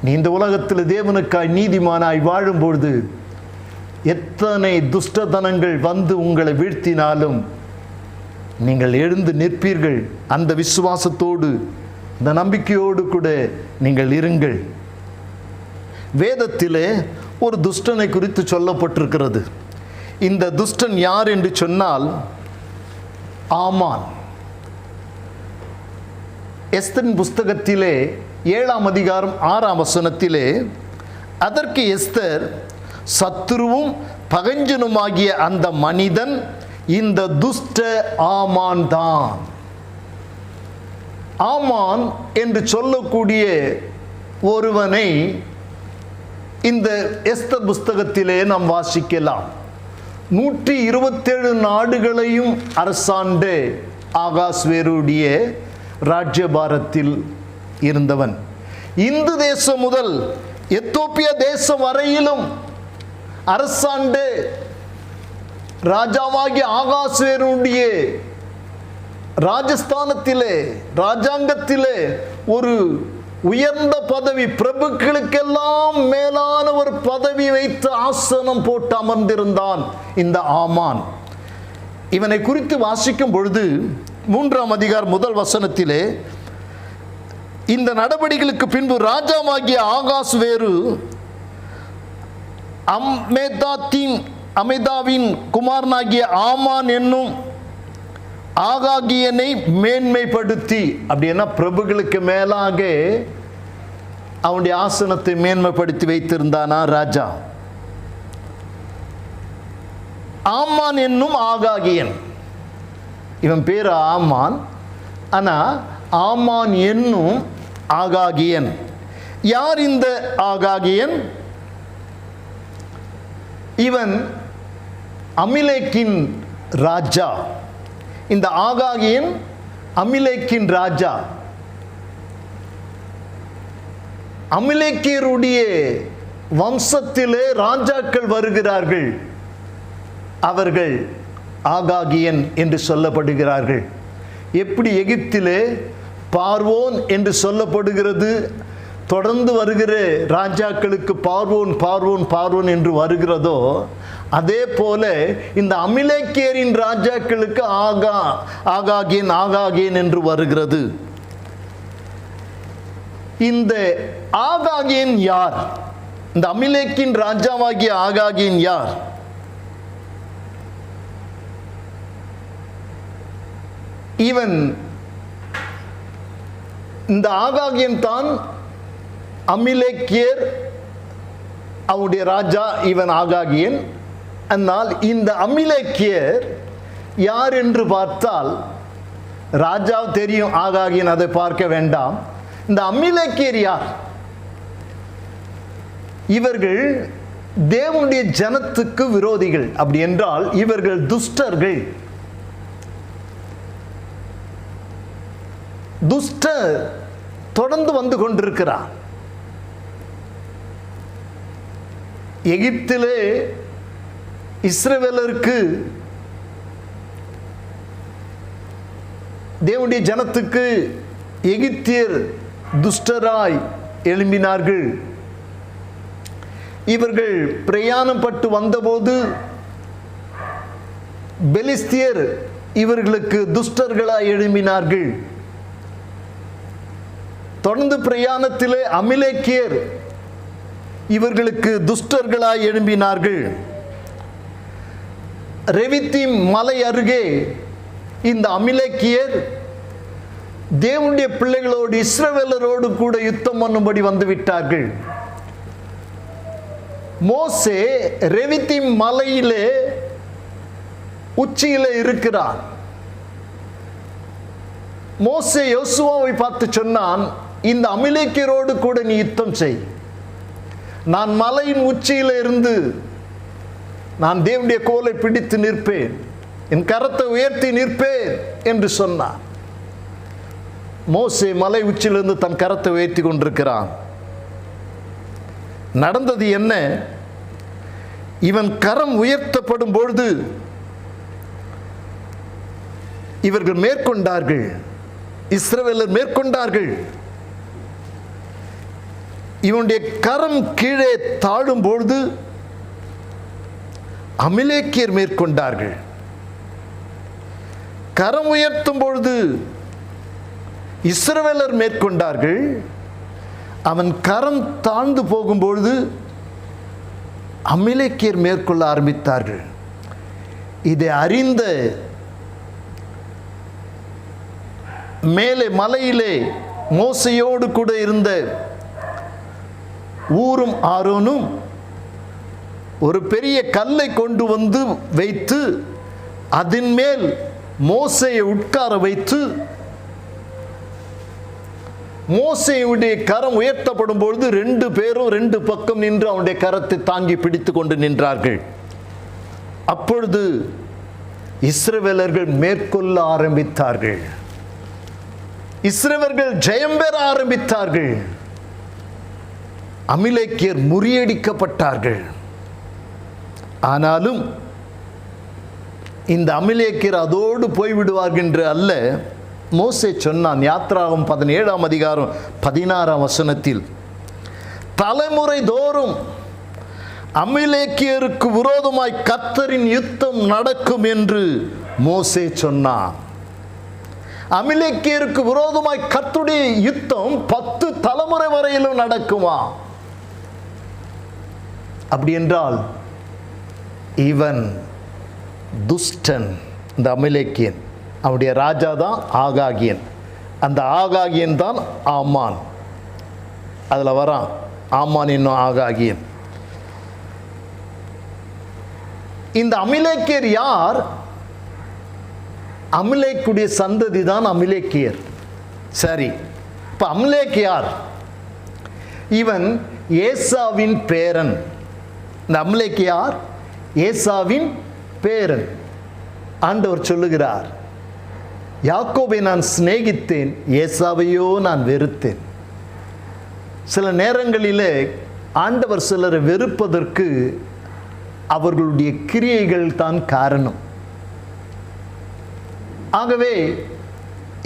நீ இந்த உலகத்தில் தேவனுக்காய் நீதிமானாய் வாழும்பொழுது எத்தனை துஷ்டதனங்கள் வந்து உங்களை வீழ்த்தினாலும் நீங்கள் எழுந்து நிற்பீர்கள். அந்த விசுவாசத்தோடு, அந்த நம்பிக்கையோடு கூட நீங்கள் இருங்கள். வேதத்திலே ஒரு துஷ்டனை குறித்து சொல்லப்பட்டிருக்கிறது. இந்த துஷ்டன் யார் என்று சொன்னால் ஆமான். எஸ்தரின் புஸ்தகத்திலே 7ஆம் அதிகாரம் 6ஆம் வசனத்திலே, அதற்கு எஸ்தர், சத்துருவும் பகஞ்சனுமாகிய அந்த மனிதன் இந்த துஷ்ட ஆமான் தான். ஆமான் என்று சொல்லக்கூடிய ஒருவனை இந்த எஸ்தர் புஸ்தகத்திலே நாம் வாசிக்கலாம். 127 நாடுகளையும் அரசாண்ட ஆகாஸ்வேருடைய ராஜ்யபாரத்தில் இருந்தவன். இந்து தேசம் முதல் எத்தோப்பியா தேசம் வரையிலும் அரசாண்ட ராஜாவாகிய ஆகாஸ்வேருடைய ராஜஸ்தானத்திலே, ராஜாங்கத்திலே ஒரு உயர்ந்த பதவி, பிரபுக்களுக்கெல்லாம் மேலான ஒரு பதவி வைத்து ஆசனம் போட்டு அமர்ந்திருந்தான் இந்த ஆமான். இவனை குறித்து வாசிக்கும் பொழுது 3ஆம் அதிகாரம் 1 வசனத்திலே, இந்த நடவடிக்கைகளுக்கு பின்பு ராஜாவாகிய ஆகாஸ்வேரு அமேதாவின் குமாரனாகிய ஆமான் என்னும் ஆகாகியனை மேன்மைப்படுத்தி, அப்படின்னா பிரபுகளுக்கு மேலாக அவனுடைய ஆசனத்தை மேன்மைப்படுத்தி வைத்திருந்தானா ராஜா. ஆமான் என்னும் ஆகாகியன், இவன் பேர் ஆமான், ஆனால் ஆமான் என்னும் ஆகாகியன் யார் இந்த ஆகாகியன்? இவன் அமிலேக்கின் ராஜா. இந்த ஆகாகியன் அமிலேக்கின் ராஜா. அமிலேக்கியருடைய வம்சத்திலே ராஜாக்கள் வருகிறார்கள். அவர்கள் ஆகாகியன் என்று சொல்லப்படுகிறார்கள். எப்படி எகிப்திலே பார்வோன் என்று சொல்லப்படுகிறது, தொடர்ந்து வருகிற ராஜாக்களுக்கு பார்வோன் பார்வோன் பார்வோன் என்று வருகிறதோ, அதே போல இந்த அமிலேக்கியரின் ராஜாக்களுக்கு ஆகாகியன் ஆகாகியன் என்று வருகிறது. இந்த ஆகாகியன் யார்? இந்த அமிலேக்கின் ராஜாவாகிய ஆகாகியன் யார்? இவன், இந்த ஆகாகியன் தான் அமிலேக்கியர், அவனுடைய ராஜா இவன் ஆகாகியன். ஆனால் இந்த அமிலேக்கியர் யார் என்று பார்த்தால், ராஜா தெரியும், ஆகாகியன் அதை பார்க்க வேண்டாம். இந்த அமிலேக்கியர் யார்? இவர்கள் தேவனுடைய ஜனத்துக்கு விரோதிகள். அப்படி என்றால் இவர்கள் துஷ்டர்கள். துஷ்டர் தொடர்ந்து வந்து கொண்டிருக்கிறார். எகிப்திலே இஸ்ரவேலருக்கு, தேவனுடைய ஜனத்துக்கு எகிப்தியர் துஷ்டராய் எழும்பினார்கள். இவர்கள் பிரயாணப்பட்டு வந்தபோது பெலிஸ்தியர் இவர்களுக்கு துஷ்டர்களாய் எழும்பினார்கள். தொடர்ந்து பிரயாணத்திலே அமிலேக்கியர் இவர்களுக்கு துஷ்டர்களாய் எழும்பினார்கள். ரெவித்தீம் மலை அருகே இந்த அமிலேக்கியர் தேவனுடைய பிள்ளைகளோடு, இஸ்ரவேலரோடு கூட யுத்தம் பண்ணும்படி வந்துவிட்டார்கள். மோசே ரெவித்தீம் மலையிலே உச்சியிலே இருக்கிறார். மோசே யோசுவாவை பார்த்து சொன்னான், இந்த அமிலேக்கியரோடு கூட நீ யுத்தம் செய். நான் மலையின் உச்சியில இருந்து நான் தேவனுடைய கோலை பிடித்து நிற்பேன், என் கரத்தை உயர்த்தி நிற்பேன் என்று சொன்னார். மோசே மலை உச்சியிலிருந்து தன் கரத்தை உயர்த்தி கொண்டிருக்கிறான். நடந்தது என்ன? இவன் கரம் உயர்த்தப்படும் பொழுது இவர்கள் மேற்கொண்டார்கள், இஸ்ரவேலர் மேற்கொண்டார்கள். இவனுடைய கரம் கீழே தாழும் பொழுது அமிலேக்கியர் மேற்கொண்டார்கள். கரம் உயர்த்தும் பொழுது இஸ்ரவேலர் மேற்கொண்டார்கள். அவன் கரம் தாழ்ந்து போகும்பொழுது அமிலேக்கியர் மேற்கொள்ள ஆரம்பித்தார்கள். இதை அறிந்த மேலே மலையிலே மோசையோடு கூட இருந்த ஊரும் ஆரோனும் ஒரு பெரிய கல்லை கொண்டு வந்து வைத்து அதன் மேல் மோசையை உட்கார வைத்து, மோசையுடைய கரம் உயர்த்தப்படும் பொழுது 2 பேரும் 2 பக்கம் நின்று அவனுடைய கரத்தை தாங்கி பிடித்து கொண்டு நின்றார்கள். அப்பொழுது இஸ்ரவேலர்கள் மேற்கொள்ள ஆரம்பித்தார்கள். இஸ்ரவேலர்கள் ஜெயம் பெற ஆரம்பித்தார்கள். அமிலேக்கியர் முறியடிக்கப்பட்டார்கள். ஆனாலும் இந்த அமிலேக்கியர் அதோடு போய்விடுவார்கள் என்று அல்ல. மோசே சொன்னான், யாத்ராகமம் 17ஆம் அதிகாரம் 16ஆம் வசனத்தில், தலைமுறை தோறும் அமிலேக்கியருக்கு விரோதமாய் கர்த்தரின் யுத்தம் நடக்கும் என்று மோசே சொன்னான். அமிலேக்கியருக்கு விரோதமாய் கர்த்தருடைய யுத்தம் 10 தலைமுறை வரையிலும் நடக்குமா? அப்படி என்றால் இவன் துஷ்டன். இந்த அமிலேக்கியன், அவனுடைய ராஜா தான் ஆகாகியன். அந்த ஆகாகியன் தான் ஆமான். அதில் வரான் ஆமான் என்னும் ஆகாகியன். இந்த அமிலேக்கியர் யார்? அமிலேக்குடைய சந்ததி தான் அமிலேக்கியர். சரி, இப்போ அமிலேக் யார்? இவன் ஏசாவின் பேரன். இந்த அம்லேக் யார்? ஏசாவின் பேரன். ஆண்டவர் சொல்லுகிறார், யாக்கோபை நான் சிநேகித்தேன், ஏசாவையோ நான் வெறுத்தேன். சில நேரங்களிலே ஆண்டவர் சிலரை வெறுப்பதற்கு அவர்களுடைய கிரியைகள் தான் காரணம். ஆகவே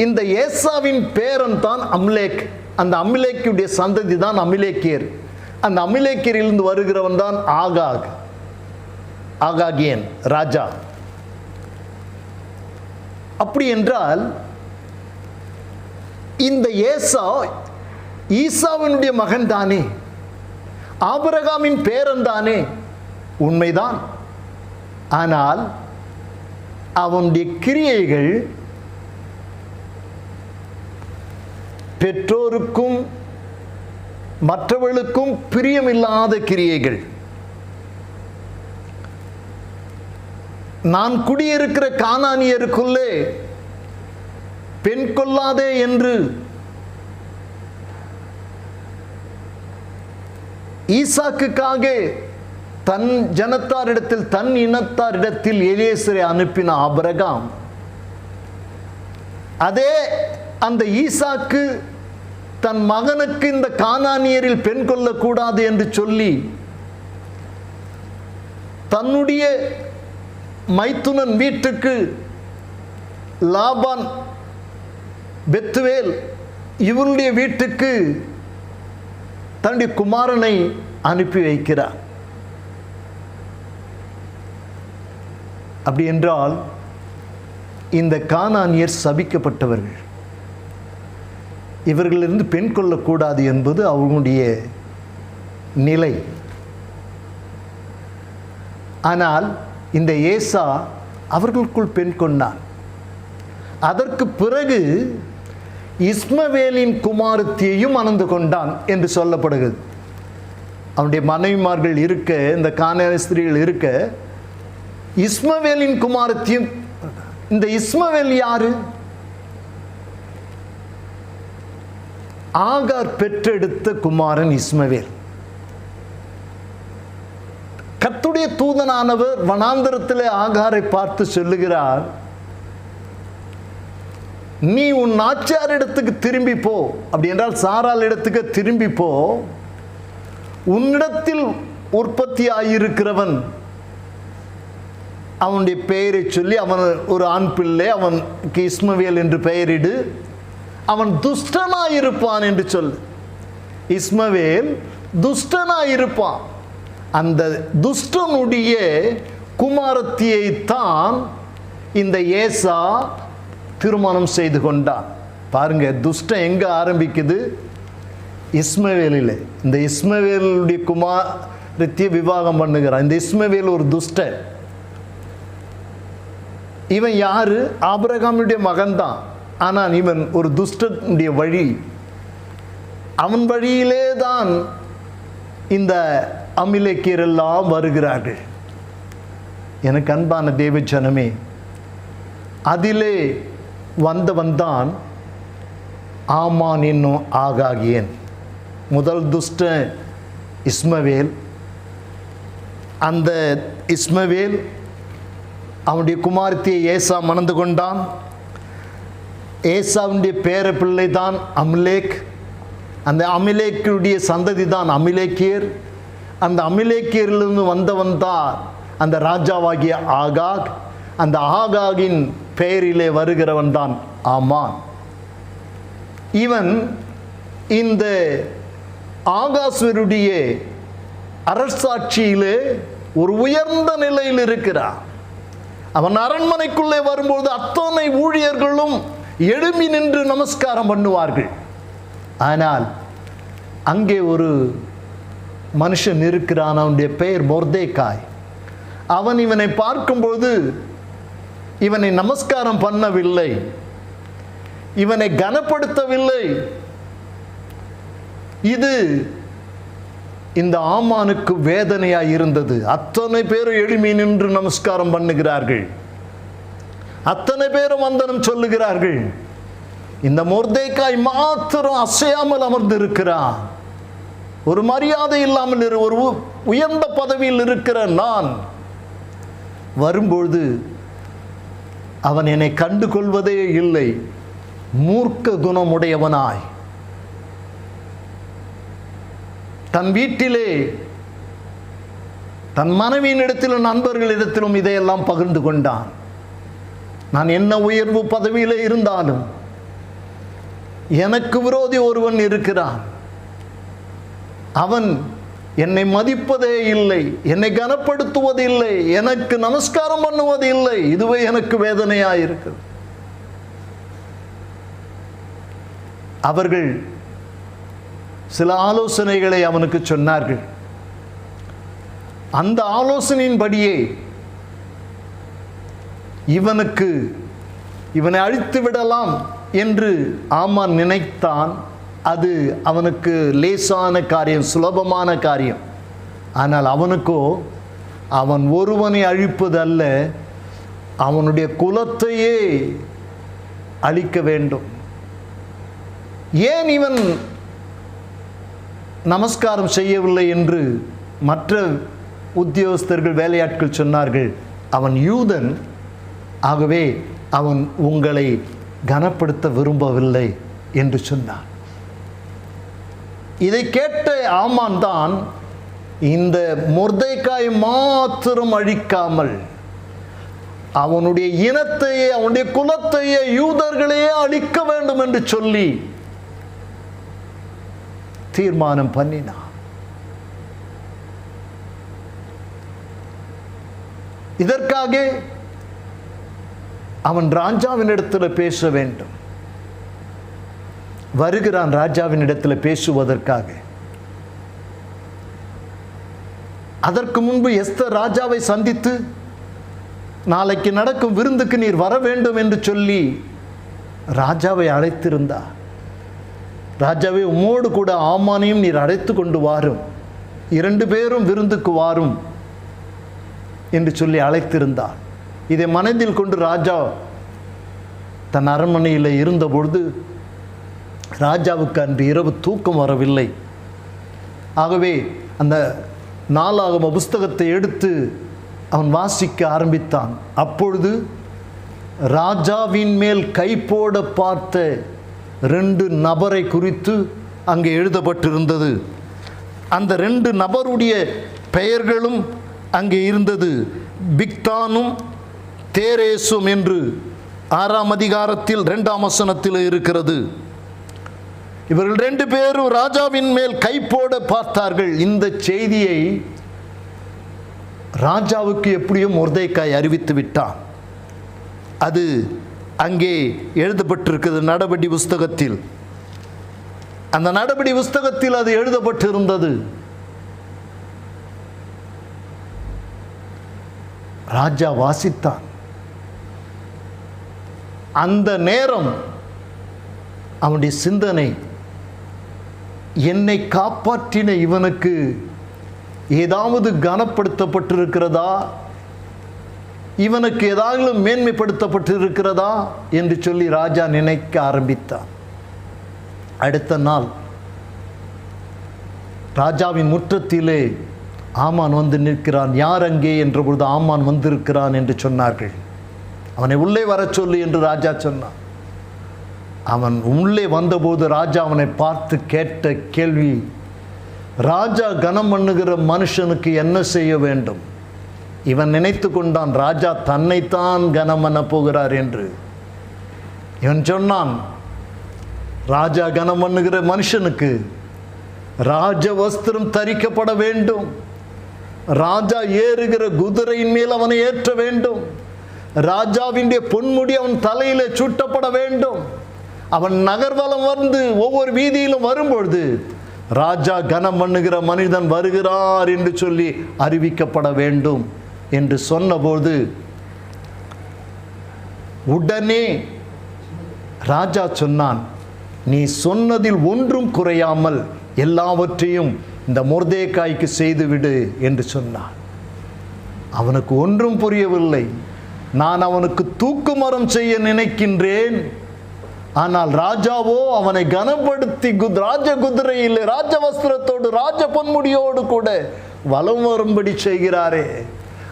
இந்த ஏசாவின் பேரன் தான் அம்லேக். அந்த அம்லேக்குடைய சந்ததி தான் அமிலேக்கியர். அந்த அமிலேக்கியரிலிருந்து வருகிறவன் தான் ஆகாக், ஆகாகியன் ராஜா. அப்படி என்றால் இந்த ஏசா ஈசாவினுடைய மகன் தானே, ஆபிரகாமின் பேரன் தானே, உண்மைதான். ஆனால் அவனுடைய கிரியைகள் பெற்றோருக்கும் மற்றவர்களுக்கும் பிரியமில்லாத கிரியைகள். நான் குடியிருக்கிற கானானியருக்குள்ளே பெண் கொள்ளாதே என்று ஈசாக்குக்காக தன் ஜனத்தாரிடத்தில், தன் இனத்தாரிடத்தில் எலியேசரை அனுப்பின ஆபிரகாம், அதே அந்த ஈசாக்கு தன் மகனுக்கு இந்த கானானியரில் பெண் கொள்ளக்கூடாது என்று சொல்லி தன்னுடைய மைத்துனன் வீட்டுக்கு லாபான், பெத்துவேல் இவருடைய வீட்டுக்கு தன்னுடைய குமாரனை அனுப்பி வைக்கிறார். அப்படி என்றால் இந்த கானானியர் சபிக்கப்பட்டவர்கள். இவர்களிலிருந்து பெண் கொள்ளக்கூடாது என்பது அவர்களுடைய நிலை. ஆனால் இந்த ஏசா அவர்களுக்குள் பெண் கொண்டான். அதற்கு பிறகு இஸ்மவேலின் குமாரத்தியையும் மணந்து கொண்டான் என்று சொல்லப்படுகிறது. அவனுடைய மனைவிமார்கள் இருக்க, இந்த கானானிய ஸ்திரீகள் இருக்க, இஸ்மவேலின் குமாரத்தியும். இந்த இஸ்மவேல் யாரு? ஆகார் பெற்றெடுத்த குமாரன் இஸ்மவேல். கர்த்தருடைய தூதனானவர் வனாந்தரத்திலே ஆகாரை பார்த்து சொல்லுகிறார், நீ உன் நாச்சியார் இடத்துக்கு திரும்பி போ. அப்படி என்றால் சாராள் இடத்துக்கு திரும்பி போ. உன்னிடத்தில் உற்பத்தி ஆகியிருக்கிறவன், அவனுடைய பெயரை சொல்லி, அவன் ஒரு ஆண் பிள்ளை, அவனுக்கு இஸ்மவேல் என்று பெயரிடு, அவன் துஷ்டனாயிருப்பான் என்று சொல். இஸ்மவேல் துஷ்டனாயிருப்பான். அந்த துஷ்டனுடைய குமாரத்தியை தான் இந்த ஏசா திருமணம் செய்து கொண்டான். பாருங்க, துஷ்டம் எங்க ஆரம்பிக்குது? இஸ்மவேலில். இந்த இஸ்மவேலுடைய குமாரத்தியை விவாகம் பண்ணுகிறான். இந்த இஸ்மவேல் ஒரு துஷ்டன். இவன் யாரு? ஆபிரகாமுடைய மகன்தான். ஆனால் இவன் ஒரு துஷ்டனுடைய வழி. அவன் வழியிலே தான் இந்த அமிலேக்கியர் எல்லாம் வருகிறார்கள். எனக்கு அன்பான தேவ ஜனமே, அதிலே வந்தவன் தான் ஆமான் என்னும் ஆகாகியன். முதல் துஷ்டன் இஸ்மவேல். அந்த இஸ்மவேல் அவனுடைய குமாரத்தியை ஏசா மணந்து கொண்டான். ஏசாவுடைய பேர பிள்ளை தான் அம்லேக். அந்த அமிலேக்குடைய சந்ததி தான் அமிலேக்கியர். அந்த அமிலேக்கியரிலிருந்து வந்தவன் தான் அந்த ராஜாவாகிய ஆகாக். அந்த ஆகாகின் பெயரிலே வருகிறவன் தான் ஆமான். இவன் இந்த ஆகாசுவருடைய அரசாட்சியிலே ஒரு உயர்ந்த நிலையில் இருக்கிறான். அவன் அரண்மனைக்குள்ளே வரும்போது அத்தனை ஊழியர்களும் எழும்பி நின்று நமஸ்காரம் பண்ணுவார்கள். ஆனால் அங்கே ஒரு மனுஷன் இருக்கிறான். அவனுடைய பெயர் மொர்தேக்காய். அவன் இவனை பார்க்கும்போது இவனை நமஸ்காரம் பண்ணவில்லை, இவனை கனப்படுத்தவில்லை. இது இந்த ஆமானுக்கு வேதனையாய் இருந்தது. அத்தனை பேரும் எழும்பி நின்று நமஸ்காரம் பண்ணுகிறார்கள், அத்தனை பேரும் வந்தனம் சொல்லுகிறார்கள். இந்த மொர்தேக்காய் மாத்திரம் அசையாமல் அமர்ந்து இருக்கிறான். ஒரு மரியாதை இல்லாமல் ஒரு உயர்ந்த பதவியில் இருக்கிற நான் வரும்பொழுது அவன் என்னை கண்டு கொள்வதே இல்லை. மூர்க்க குணமுடையவனாய் தன் வீட்டிலே தன் மனைவியினிடத்திலும் நண்பர்களிடத்திலும் இதையெல்லாம் பகிர்ந்து கொண்டான். நான் என்ன உயர்வு பதவியிலே இருந்தாலும் எனக்கு விரோதி ஒருவன் இருக்கிறான். அவன் என்னை மதிப்பதே இல்லை, என்னை கனப்படுத்துவதில்லை, எனக்கு நமஸ்காரம் பண்ணுவதில்லை. இதுவே எனக்கு வேதனையாயிருக்கு. அவர்கள் சில ஆலோசனைகளை அவனுக்கு சொன்னார்கள். அந்த ஆலோசனையின்படியே இவனை அழித்து விடலாம் என்று ஆமான் நினைத்தான். அது அவனுக்கு லேசான காரியம், சுலபமான காரியம். ஆனால் அவனுக்கோ அவன் ஒருவனை அழிப்பது அல்ல, அவனுடைய குலத்தையே அழிக்க வேண்டும். ஏன் இவன் நமஸ்காரம் செய்யவில்லை என்று மற்ற உத்தியோகஸ்தர்கள், வேலையாட்கள் சொன்னார்கள். அவன் யூதன், ஆகவே அவன் உங்களை கனப்படுத்த விரும்பவில்லை என்று சொன்னான். இதை கேட்ட ஆமான் தான் இந்த மொர்தெகாயை மாத்திரம் அழிக்காமல் அவனுடைய இனத்தையே, அவனுடைய குலத்தையே, யூதர்களையே அழிக்க வேண்டும் என்று சொல்லி தீர்மானம் பண்ணினான். இதற்காக அவன் ராஜாவினிடத்தில் பேச வேண்டும். வருகிறான் ராஜாவினிடத்தில் பேசுவதற்காக. அதற்கு முன்பு எஸ்தர் ராஜாவை சந்தித்து, நாளைக்கு நடக்கும் விருந்துக்கு நீர் வர வேண்டும் என்று சொல்லி ராஜாவை அழைத்திருந்தார். ராஜாவே, உம்மோடு கூட ஆமானையும் நீர் அழைத்து கொண்டு வாரும், 2 பேரும் விருந்துக்கு வாரும் என்று சொல்லி அழைத்திருந்தார். இதை மனதில் கொண்டு ராஜா தன் அரண்மனையில் இருந்தபொழுது ராஜாவுக்கு அன்று இரவு தூக்கம் வரவில்லை. ஆகவே அந்த நாளாகம புஸ்தகத்தை எடுத்து அவன் வாசிக்க ஆரம்பித்தான். அப்பொழுது ராஜாவின் மேல் கை போட பார்த்த 2 நபரை குறித்து அங்கே எழுதப்பட்டிருந்தது. அந்த 2 நபருடைய பெயர்களும் அங்கே இருந்தது. பிக்தானும் தேரேசும் என்று 6ஆம் அதிகாரத்தில் 2ஆம் வசனத்தில் இருக்கிறது. இவர்கள் 2 பேரும் ராஜாவின் மேல் கை போட பார்த்தார்கள். இந்த செய்தியை ராஜாவுக்கு எப்படியோ மொர்தெகாய் அறிவித்து விட்டான். அது அங்கே எழுதப்பட்டிருக்கிறது நடபடி புஸ்தகத்தில். அந்த நடபடி புஸ்தகத்தில் அது எழுதப்பட்டிருந்தது. ராஜா வாசித்தான். அந்த நேரம் அவனுடைய சிந்தனை, என்னை காப்பாற்றின இவனுக்கு ஏதாவது கனப்படுத்தப்பட்டிருக்கிறதா, இவனுக்கு ஏதாவது மேன்மைப்படுத்தப்பட்டிருக்கிறதா என்று சொல்லி ராஜா நினைக்க ஆரம்பித்தான். அடுத்த நாள் ராஜாவின் முற்றத்திலே ஆமான் வந்து நிற்கிறான். யார் அங்கே என்ற பொழுது ஆமான் வந்திருக்கிறான் என்று சொன்னார்கள். அவனை உள்ளே வர சொல்லு என்று ராஜா சொன்னான். அவன் உள்ளே வந்தபோது ராஜா அவனை பார்த்து கேட்ட கேள்வி, ராஜா கனம் பண்ணுகிற மனுஷனுக்கு என்ன செய்ய வேண்டும்? இவன் நினைத்து கொண்டான் ராஜா தன்னைத்தான் கனம் பண்ண போகிறார் என்று. இவன் சொன்னான், ராஜா கனம் பண்ணுகிற மனுஷனுக்கு ராஜ வஸ்திரம் தரிக்கப்பட வேண்டும், ராஜா ஏறுகிற குதிரையின் மேல் அவனை ஏற்ற வேண்டும், ராஜாவின் பொன்முடி அவன் தலையில சூட்டப்பட வேண்டும், அவன் நகர்வலம் வந்து ஒவ்வொரு வீதியிலும் வரும்பொழுது ராஜா கனம் பண்ணுகிற மனிதன் வருகிறார் என்று சொல்லி அறிவிக்கப்பட வேண்டும் என்று சொன்னபோது உடனே ராஜா சொன்னான், நீ சொன்னதில் ஒன்றும் குறையாமல் எல்லாவற்றையும் இந்த மொர்தெகாய்க்கு செய்துவிடு என்று சொன்னான். அவனுக்கு ஒன்றும் புரியவில்லை. நான் அவனுக்கு தூக்கு மரம் செய்ய நினைக்கின்றேன், ஆனால் ராஜாவோ அவனை கனப்படுத்தி ராஜ குதிரையில் ராஜ வஸ்திரத்தோடு ராஜ பொன்முடியோடு கூட வலம் வரும்படி செய்கிறாரே,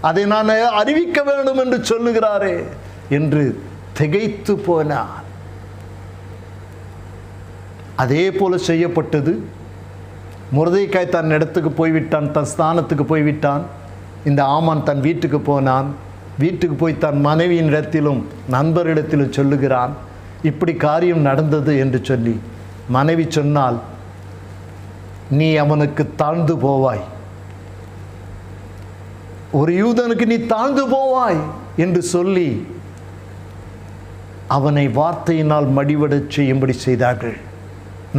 அதை நான் அறிவிக்க வேண்டும் என்று சொல்லுகிறாரே என்று திகைத்து போனார். அதே போல செய்யப்பட்டது. மொர்தெகாய் தன் இடத்துக்கு போய்விட்டான், தன் ஸ்தானத்துக்கு போய்விட்டான். இந்த ஆமான் தன் வீட்டுக்கு போனான். வீட்டுக்கு போய் தன் மனைவியின் இடத்திலும் நண்பரிடத்திலும் சொல்லுகிறான், இப்படி காரியம் நடந்தது என்று சொல்லி. மனைவி சொன்னால், நீ அவனுக்கு தாழ்ந்து போவாய், ஒரு யூதனுக்கு நீ தாழ்ந்து போவாய் என்று சொல்லி அவனை வார்த்தையினால் மடிவடச் செய்யும்படி செய்தார்கள்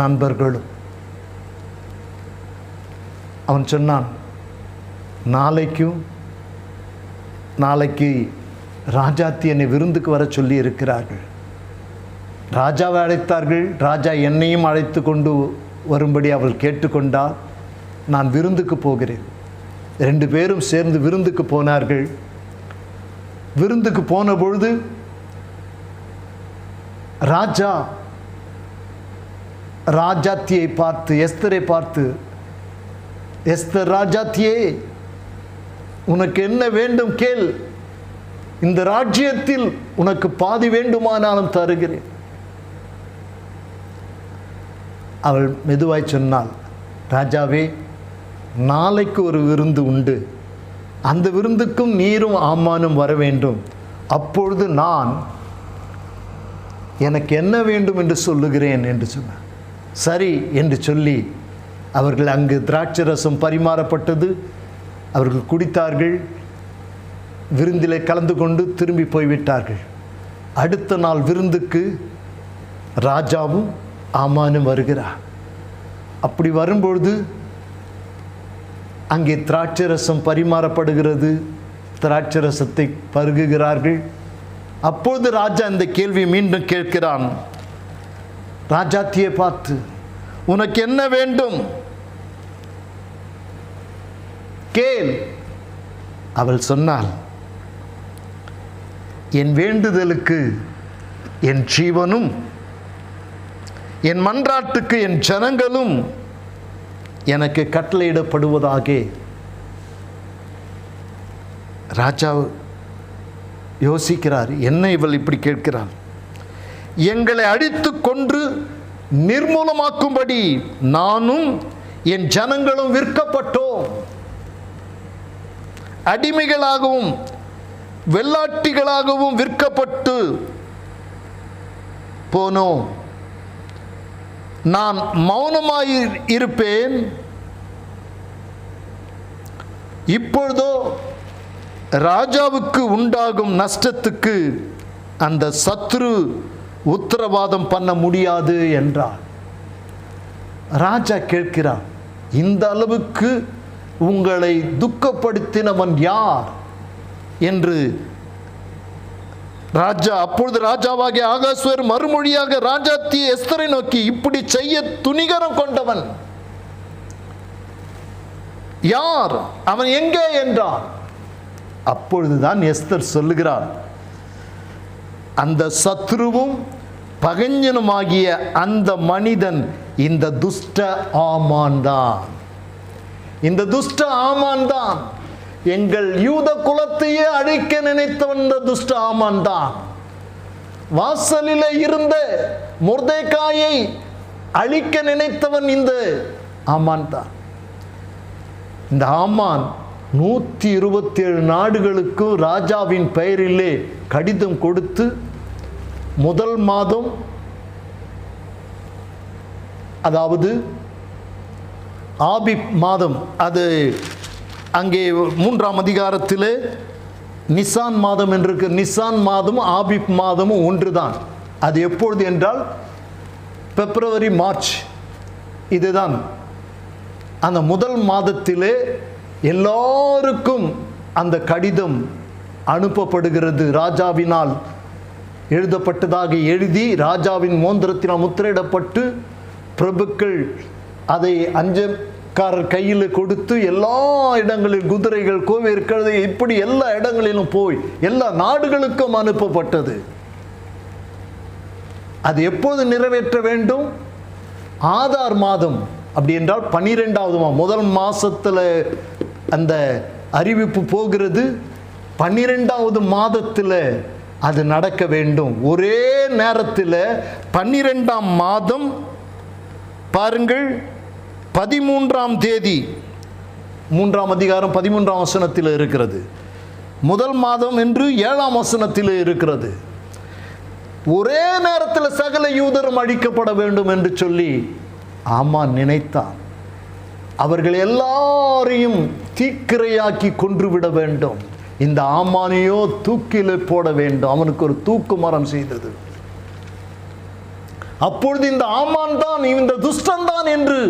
நண்பர்களும். அவன் சொன்னான், நாளைக்கு ராஜாத்தி என்னை விருந்துக்கு வர சொல்லி இருக்கிறார்கள். ராஜாவை அழைத்தார்கள். ராஜா என்னையும் அழைத்து கொண்டு வரும்படி அவள் கேட்டுக்கொண்டால் நான் விருந்துக்கு போகிறேன். 2 பேரும் சேர்ந்து விருந்துக்கு போனார்கள். விருந்துக்கு போன பொழுது ராஜா ராஜாத்தியை பார்த்து, எஸ்தரை பார்த்து, எஸ்தர் ராஜாத்தியே, உனக்கு என்ன வேண்டும் கேள், இந்த ராஜ்யத்தில் உனக்கு பாதி வேண்டுமானாலும் தருகிறேன். அவள் மெதுவாய் சொன்னாள், ராஜாவே, நாளைக்கு ஒரு விருந்து உண்டு, அந்த விருந்துக்கும் நீரும் ஆமானும் வர வேண்டும். அப்பொழுது நான் எனக்கு என்ன வேண்டும் என்று சொல்லுகிறேன் என்று சொன்னார். சரி என்று சொல்லி அவர்கள் அங்கு திராட்சை ரசம் பரிமாறப்பட்டது. அவர்கள் குடித்தார்கள். விருந்திலே கலந்து கொண்டு திரும்பி போய்விட்டார்கள். அடுத்த நாள் விருந்துக்கு ராஜாவும் ஆமானும் வருகிறார். அப்படி வரும்பொழுது அங்கே திராட்சை ரசம் பரிமாறப்படுகிறது. திராட்சை ரசத்தை பருகுகிறார்கள். அப்பொழுது ராஜா இந்த கேள்வி மீண்டும் கேட்கிறான், ராஜாத்தியை பார்த்து, உனக்கு என்ன வேண்டும் கேள். அவள் சொன்னாள், என் வேண்டுதலுக்கு என் ஜீவனும், என் மன்றாட்டுக்கு என் ஜனங்களும் எனக்கு கட்டளையிடப்படுவதாக. ராஜா யோசிக்கிறார், என்ன இவள் இப்படி கேட்கிறாள்? எங்களை அடித்து கொன்று நிர்மூலமாக்கும்படி நானும் என் ஜனங்களும் விற்கப்பட்டோம், அடிமைகளாகவும் வெள்ளாட்டிகளாகவும் விற்கப்பட்டு போனோம். நான் மௌனமாய் இருப்பேன். இப்பொழுதோ ராஜாவுக்கு உண்டாகும் நஷ்டத்துக்கு அந்த சத்ரு உத்தரவாதம் பண்ண முடியாது என்றார். ராஜா கேட்கிறார், இந்த அளவுக்கு உங்களை துக்கப்படுத்தினவன் யார் என்று. ராஜா அப்பொழுது ராஜாவாகிய ஆகாஸ்வர் மறுமொழியாக ராஜாத்தி எஸ்தரை நோக்கி, இப்படி செய்ய துணிகரம் கொண்டவன் யார், அவன் எங்கே என்றான். அப்பொழுதுதான் எஸ்தர் சொல்லுகிறார், அந்த சத்ருவும் பகைஞனுமாகிய அந்த மனிதன் இந்த துஷ்ட ஆமான் தான். இந்த துஷ்ட ஆமான் தான் எங்கள் யூத குலத்தையே அழிக்க நினைத்தவன். இந்த துஷ்ட ஆமான் தான் வாசலிலே இருந்த மொர்தெகாயை அழிக்க நினைத்தவன். இந்த ஆமான் தான். இந்த ஆமான் 127 நாடுகளுக்கு ராஜாவின் பெயரிலே கடிதம் கொடுத்து முதல் மாதம், அதாவது ஆபிப் மாதம், அது அங்கே 3ஆம் அதிகாரத்திலே நிசான் மாதம் என்று இருக்கு. நிசான் மாதமும் ஆபிப் மாதமும் ஒன்றுதான். அது எப்பொழுது என்றால் பிப்ரவரி மார்ச், இதுதான். அந்த முதல் மாதத்திலே எல்லாருக்கும் அந்த கடிதம் அனுப்பப்படுகிறது. ராஜாவினால் எழுதப்பட்டதாக எழுதி ராஜாவின் மோந்திரத்தினால் முத்திரையிடப்பட்டு பிரபுக்கள் அதை அஞ்சக்காரர் கையில் கொடுத்து எல்லா இடங்களில் குதிரைகள், கோவேறு கழுதை, இப்படி எல்லா இடங்களிலும் போய் எல்லா நாடுகளுக்கும் அனுப்பப்பட்டது. அது எப்போது நிறைவேற்ற வேண்டும்? ஆதார் மாதம், அப்படி என்றால் 12வது முதல் மாதத்தில் அந்த அறிவிப்பு போகிறது. 12வது மாதத்தில் அது நடக்க வேண்டும். ஒரே நேரத்தில் 12ஆம் மாதம் பாருங்கள், 13ஆம் தேதி, 3ஆம் அதிகாரம் 13ஆம் வசனத்தில் இருக்கிறது. முதல் மாதம் என்று 7ஆம் வசனத்தில் இருக்கிறது. ஒரே நேரத்தில் சகல யூதரும் அழிக்கப்பட வேண்டும் என்று சொல்லி ஆமான் நினைத்தான். அவர்கள் எல்லாரையும் தீக்கிரையாக்கி கொன்றுவிட வேண்டும். இந்த ஆமானையோ தூக்கிலே போட வேண்டும். அவனுக்கு ஒரு தூக்கு மரம் செய்தது. அப்பொழுது இந்த ஆமான் தான், இந்த துஷ்டன் தான் என்று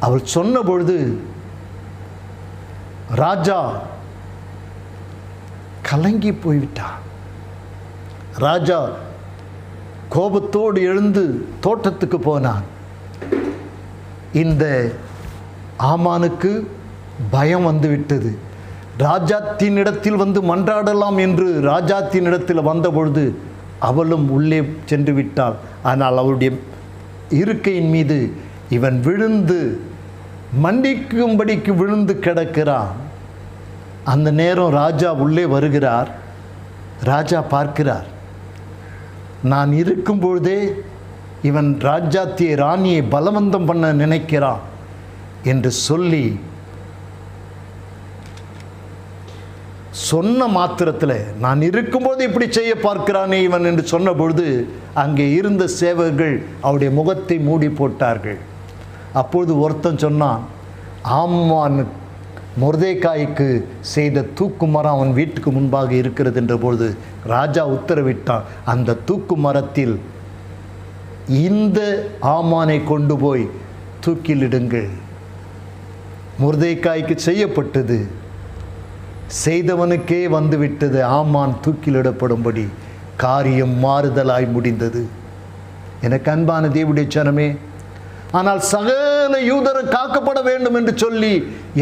அவள் சொன்ன பொழுது ராஜா கலங்கி போய்விட்டான். ராஜா கோபத்தோடு எழுந்து தோட்டத்துக்கு போனான். இந்த ஆமானுக்கு பயம் வந்துவிட்டது. ராஜாத்தினிடத்தில் வந்து மன்றாடலாம் என்று ராஜாத்தினிடத்தில் வந்தபொழுது அவளும் உள்ளே சென்று விட்டாள். ஆனால் அவளுடைய இருக்கையின் மீது இவன் விழுந்து மண்டிக்கும்படிக்கு விழுந்து கிடக்கிறான். அந்த நேரம் ராஜா உள்ளே வருகிறார். ராஜா பார்க்கிறார், நான் இருக்கும் பொழுதே இவன் ராஜாத்திய ராணியை பலவந்தம் பண்ண நினைக்கிறான் என்று சொல்லி சொன்ன மாத்திரத்தில், நான் இருக்கும்போது இப்படி செய்ய பார்க்கிறானே இவன் என்று சொன்ன பொழுது அங்கே இருந்த சேவகர்கள் அவருடைய முகத்தை மூடி போட்டார்கள். அப்பொழுது ஒருத்தன் சொன்னான், ஆமான் மொர்தெகாய்க்கு செய்த தூக்கு மரம் அவன் வீட்டுக்கு முன்பாக இருக்கிறது என்ற பொழுது ராஜா உத்தரவிட்டான், அந்த தூக்கு மரத்தில் இந்த ஆமானை கொண்டு போய் தூக்கிலிடுங்கள். மொர்தெகாய்க்கு செய்யப்பட்டது செய்தவனுக்கே வந்துவிட்டது. ஆமான் தூக்கிலிடப்படும்படி காரியம் மாறுதலாய் முடிந்தது. எனக்கு அன்பான தேவனுடைய ஜனமே, ஆனால் சகல யூதரும் காக்கப்பட வேண்டும் என்று சொல்லி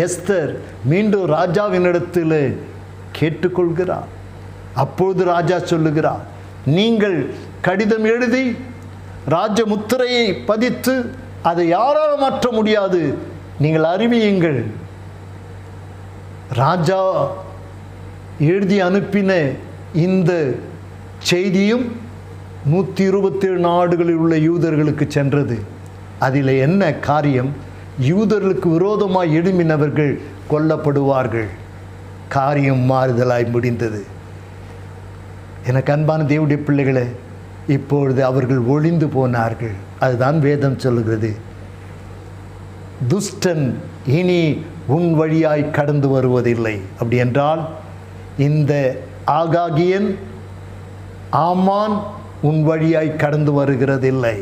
எஸ்தர் மீண்டும் ராஜாவினிடத்தில் கேட்டுக்கொள்கிறார். அப்பொழுது ராஜா சொல்லுகிறார், நீங்கள் கடிதம் எழுதி ராஜ முத்திரையை பதித்து அதை யாராலும் மாற்ற முடியாது, நீங்கள் அறிவியுங்கள். ராஜா எழுதி அனுப்பின இந்த செய்தியும் 127 நாடுகளில் உள்ள யூதர்களுக்கு சென்றது. அதில் என்ன காரியம்? யூதர்களுக்கு விரோதமாய் எழும்பினவர்கள் கொல்லப்படுவார்கள். காரியம் மாறுதலாய் முடிந்தது. எனக்கு அன்பான தேவனுடைய பிள்ளைகளே, இப்பொழுது அவர்கள் ஒளிந்து போனார்கள். அதுதான் வேதம் சொல்லுகிறது. துஷ்டன் இனி உன் வழியாய் கடந்து வருவதில்லை. அப்படி என்றால் இந்த ஆகாகியன் ஆமான் உன் வழியாய் கடந்து வருகிறதில்லை.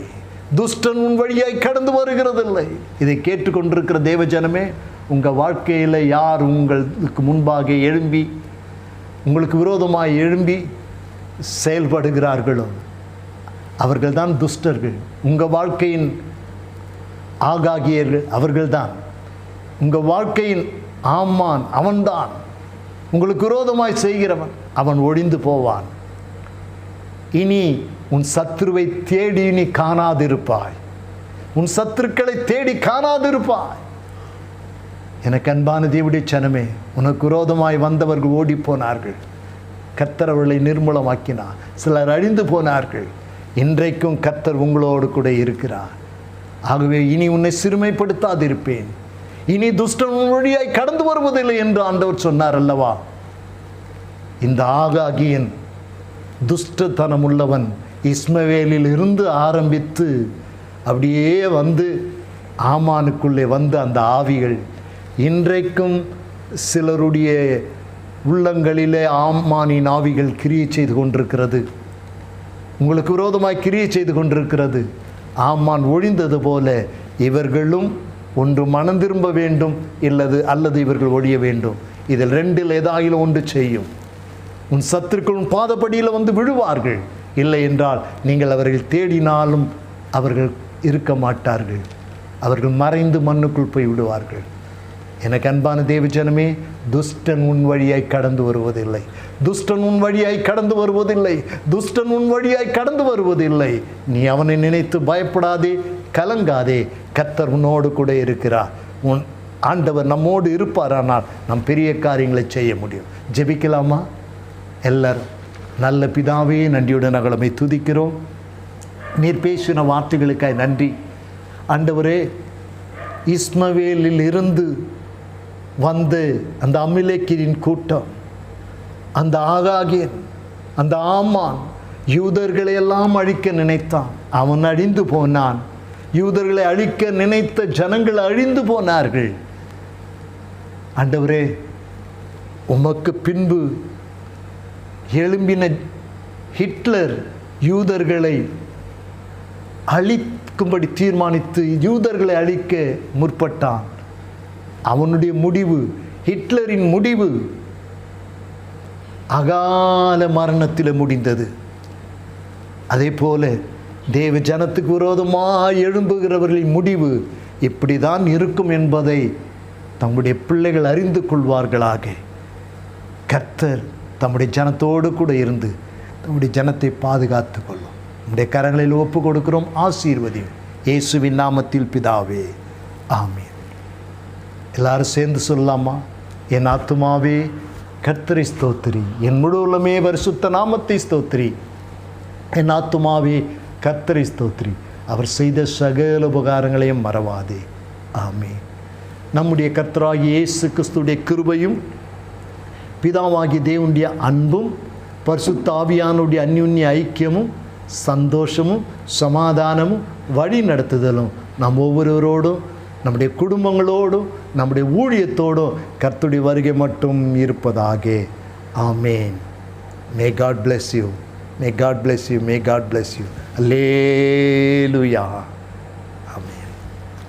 துஷ்டன் உன் வழியாய் கடந்து வருகிறதில்லை. இதை கேட்டுக்கொண்டிருக்கிற தேவஜனமே, உங்கள் வாழ்க்கையில் யார் உங்களுக்கு முன்பாக எழும்பி உங்களுக்கு விரோதமாய் எழும்பி செயல்படுகிறார்களோ அவர்கள்தான் துஷ்டர்கள். உங்கள் வாழ்க்கையின் ஆகாகியர்கள் அவர்கள்தான். உங்கள் வாழ்க்கையின் ஆமான் அவன்தான். உங்களுக்கு விரோதமாய் செய்கிறவன் அவன் ஒழிந்து போவான். இனி உன் சத்துருவை தேடி நீ காணாதிருப்பாய். உன் சத்துருக்களை தேடி காணாதிருப்பாய். எனக்கு அன்பான தேவனுடைய ஜனமே, உனக்கு விரோதமாய் வந்தவர்கள் ஓடி போனார்கள். கர்த்தர் அவர்களை நிர்மூலமாக்கினார். சிலர் அழிந்து போனார்கள். இன்றைக்கும் கர்த்தர் உங்களோடு கூட இருக்கிறார். ஆகவே இனி உன்னை சிறுமைப்படுத்தாதிருப்பேன். இனி துஷ்டன் உன் வழியாய் கடந்து வருவதில்லை என்று ஆண்டவர் சொன்னார் அல்லவா? இந்த ஆகாகியன் துஷ்டத்தனம் உள்ளவன் இஸ்மவேலில் இருந்து ஆரம்பித்து அப்படியே வந்து ஆமானுக்குள்ளே வந்து அந்த ஆவிகள் இன்றைக்கும் சிலருடைய உள்ளங்களிலே ஆமானின் ஆவிகள் கிரியை செய்து கொண்டிருக்கிறது. உங்களுக்கு விரோதமாய் கிரியை செய்து கொண்டிருக்கிறது. ஆமான் ஒழிந்தது போல இவர்களும் ஒன்று மனம் திரும்ப வேண்டும் அல்லது இவர்கள் ஒழிய வேண்டும். இதில் ரெண்டில் ஏதாயிலும் ஒன்று செய்யும். உன் சத்துருக்கள் உன் பாதப்படியில் வந்து விழுவார்கள். இல்லை என்றால் நீங்கள் அவர்கள் தேடினாலும் அவர்கள் இருக்க மாட்டார்கள். அவர்கள் மறைந்து மண்ணுக்குள் போய் விடுவார்கள். எனக்கு அன்பான தேவஜனமே, துஷ்டன் உன் வழியாய் கடந்து வருவதில்லை, துஷ்டன் உன் வழியாய் கடந்து வருவதில்லை, துஷ்டன் உன் வழியாய் கடந்து வருவதில்லை. நீ அவனை நினைத்து பயப்படாதே, கலங்காதே. கர்த்தர் உன்னோடு கூட இருக்கிறார். உன் ஆண்டவர் நம்மோடு இருப்பாரானால் நாம் பெரிய காரியங்களை செய்ய முடியும். ஜெபிக்கலாமா? எல்லாரும். நல்ல பிதாவே, நன்றியுடன் நகலமை துதிக்கிறோம். நீர் பேசின வார்த்தைகளுக்காய் நன்றி ஆண்டவரே. இஸ்மவேலில் இருந்து வந்து அந்த அமிலேக்கின் கூட்டம், அந்த ஆகாகியன், அந்த ஆமான் யூதர்களை எல்லாம் அழிக்க நினைத்தான். அவன் அழிந்து போனான். யூதர்களை அழிக்க நினைத்த ஜனங்கள் அழிந்து போனார்கள். ஆண்டவரே, உமக்கு பின்பு எழும்பின ஹிட்லர் யூதர்களை அழிக்கும்படி தீர்மானித்து யூதர்களை அழிக்க முற்பட்டான். அவனுடைய முடிவு, ஹிட்லரின் முடிவு அகால மரணத்தில் முடிந்தது. அதே போல தேவ ஜனத்துக்கு விரோதமாக எழும்புகிறவர்களின் முடிவு இப்படி தான் இருக்கும் என்பதை தம்முடைய பிள்ளைகள் அறிந்து கொள்வார்களாக. கர்த்தர் தம்முடைய ஜனத்தோடு கூட இருந்து தம்முடைய ஜனத்தை பாதுகாத்து கொள்ளும். நம்முடைய கரங்களில் ஒப்பு கொடுக்கிறோம். ஆசீர்வதியும் இயேசுவின் நாமத்தில் பிதாவே, ஆமென். எல்லாரும் சேர்ந்து சொல்லலாமா? என் ஆத்துமாவே கர்த்தரை ஸ்தோத்திரி, என் முழு உள்ளமே பரிசுத்த நாமத்தை ஸ்தோத்திரி. என் ஆத்துமாவே கர்த்தரை ஸ்தோத்திரி, அவர் செய்த சகல உபகாரங்களையும் மறவாதே. ஆமென். நம்முடைய கர்த்தராகிய இயேசு கிறிஸ்துடைய கிருபையும் பிதாவாகிய தேவனுடைய அன்பும் பரிசுத்த ஆவியானுடைய அந்யுன்ய ஐக்கியமும் சந்தோஷமும் சமாதானமும் வழி நடத்துதலும் நம் ஒவ்வொருவரோடும், நம்முடைய குடும்பங்களோடும், நம்முடைய ஊழியத்தோடும் கர்த்தருடைய வருகை மட்டும் இருப்பதாக. ஆமென். May God bless you. May God bless you. May God bless you. Hallelujah.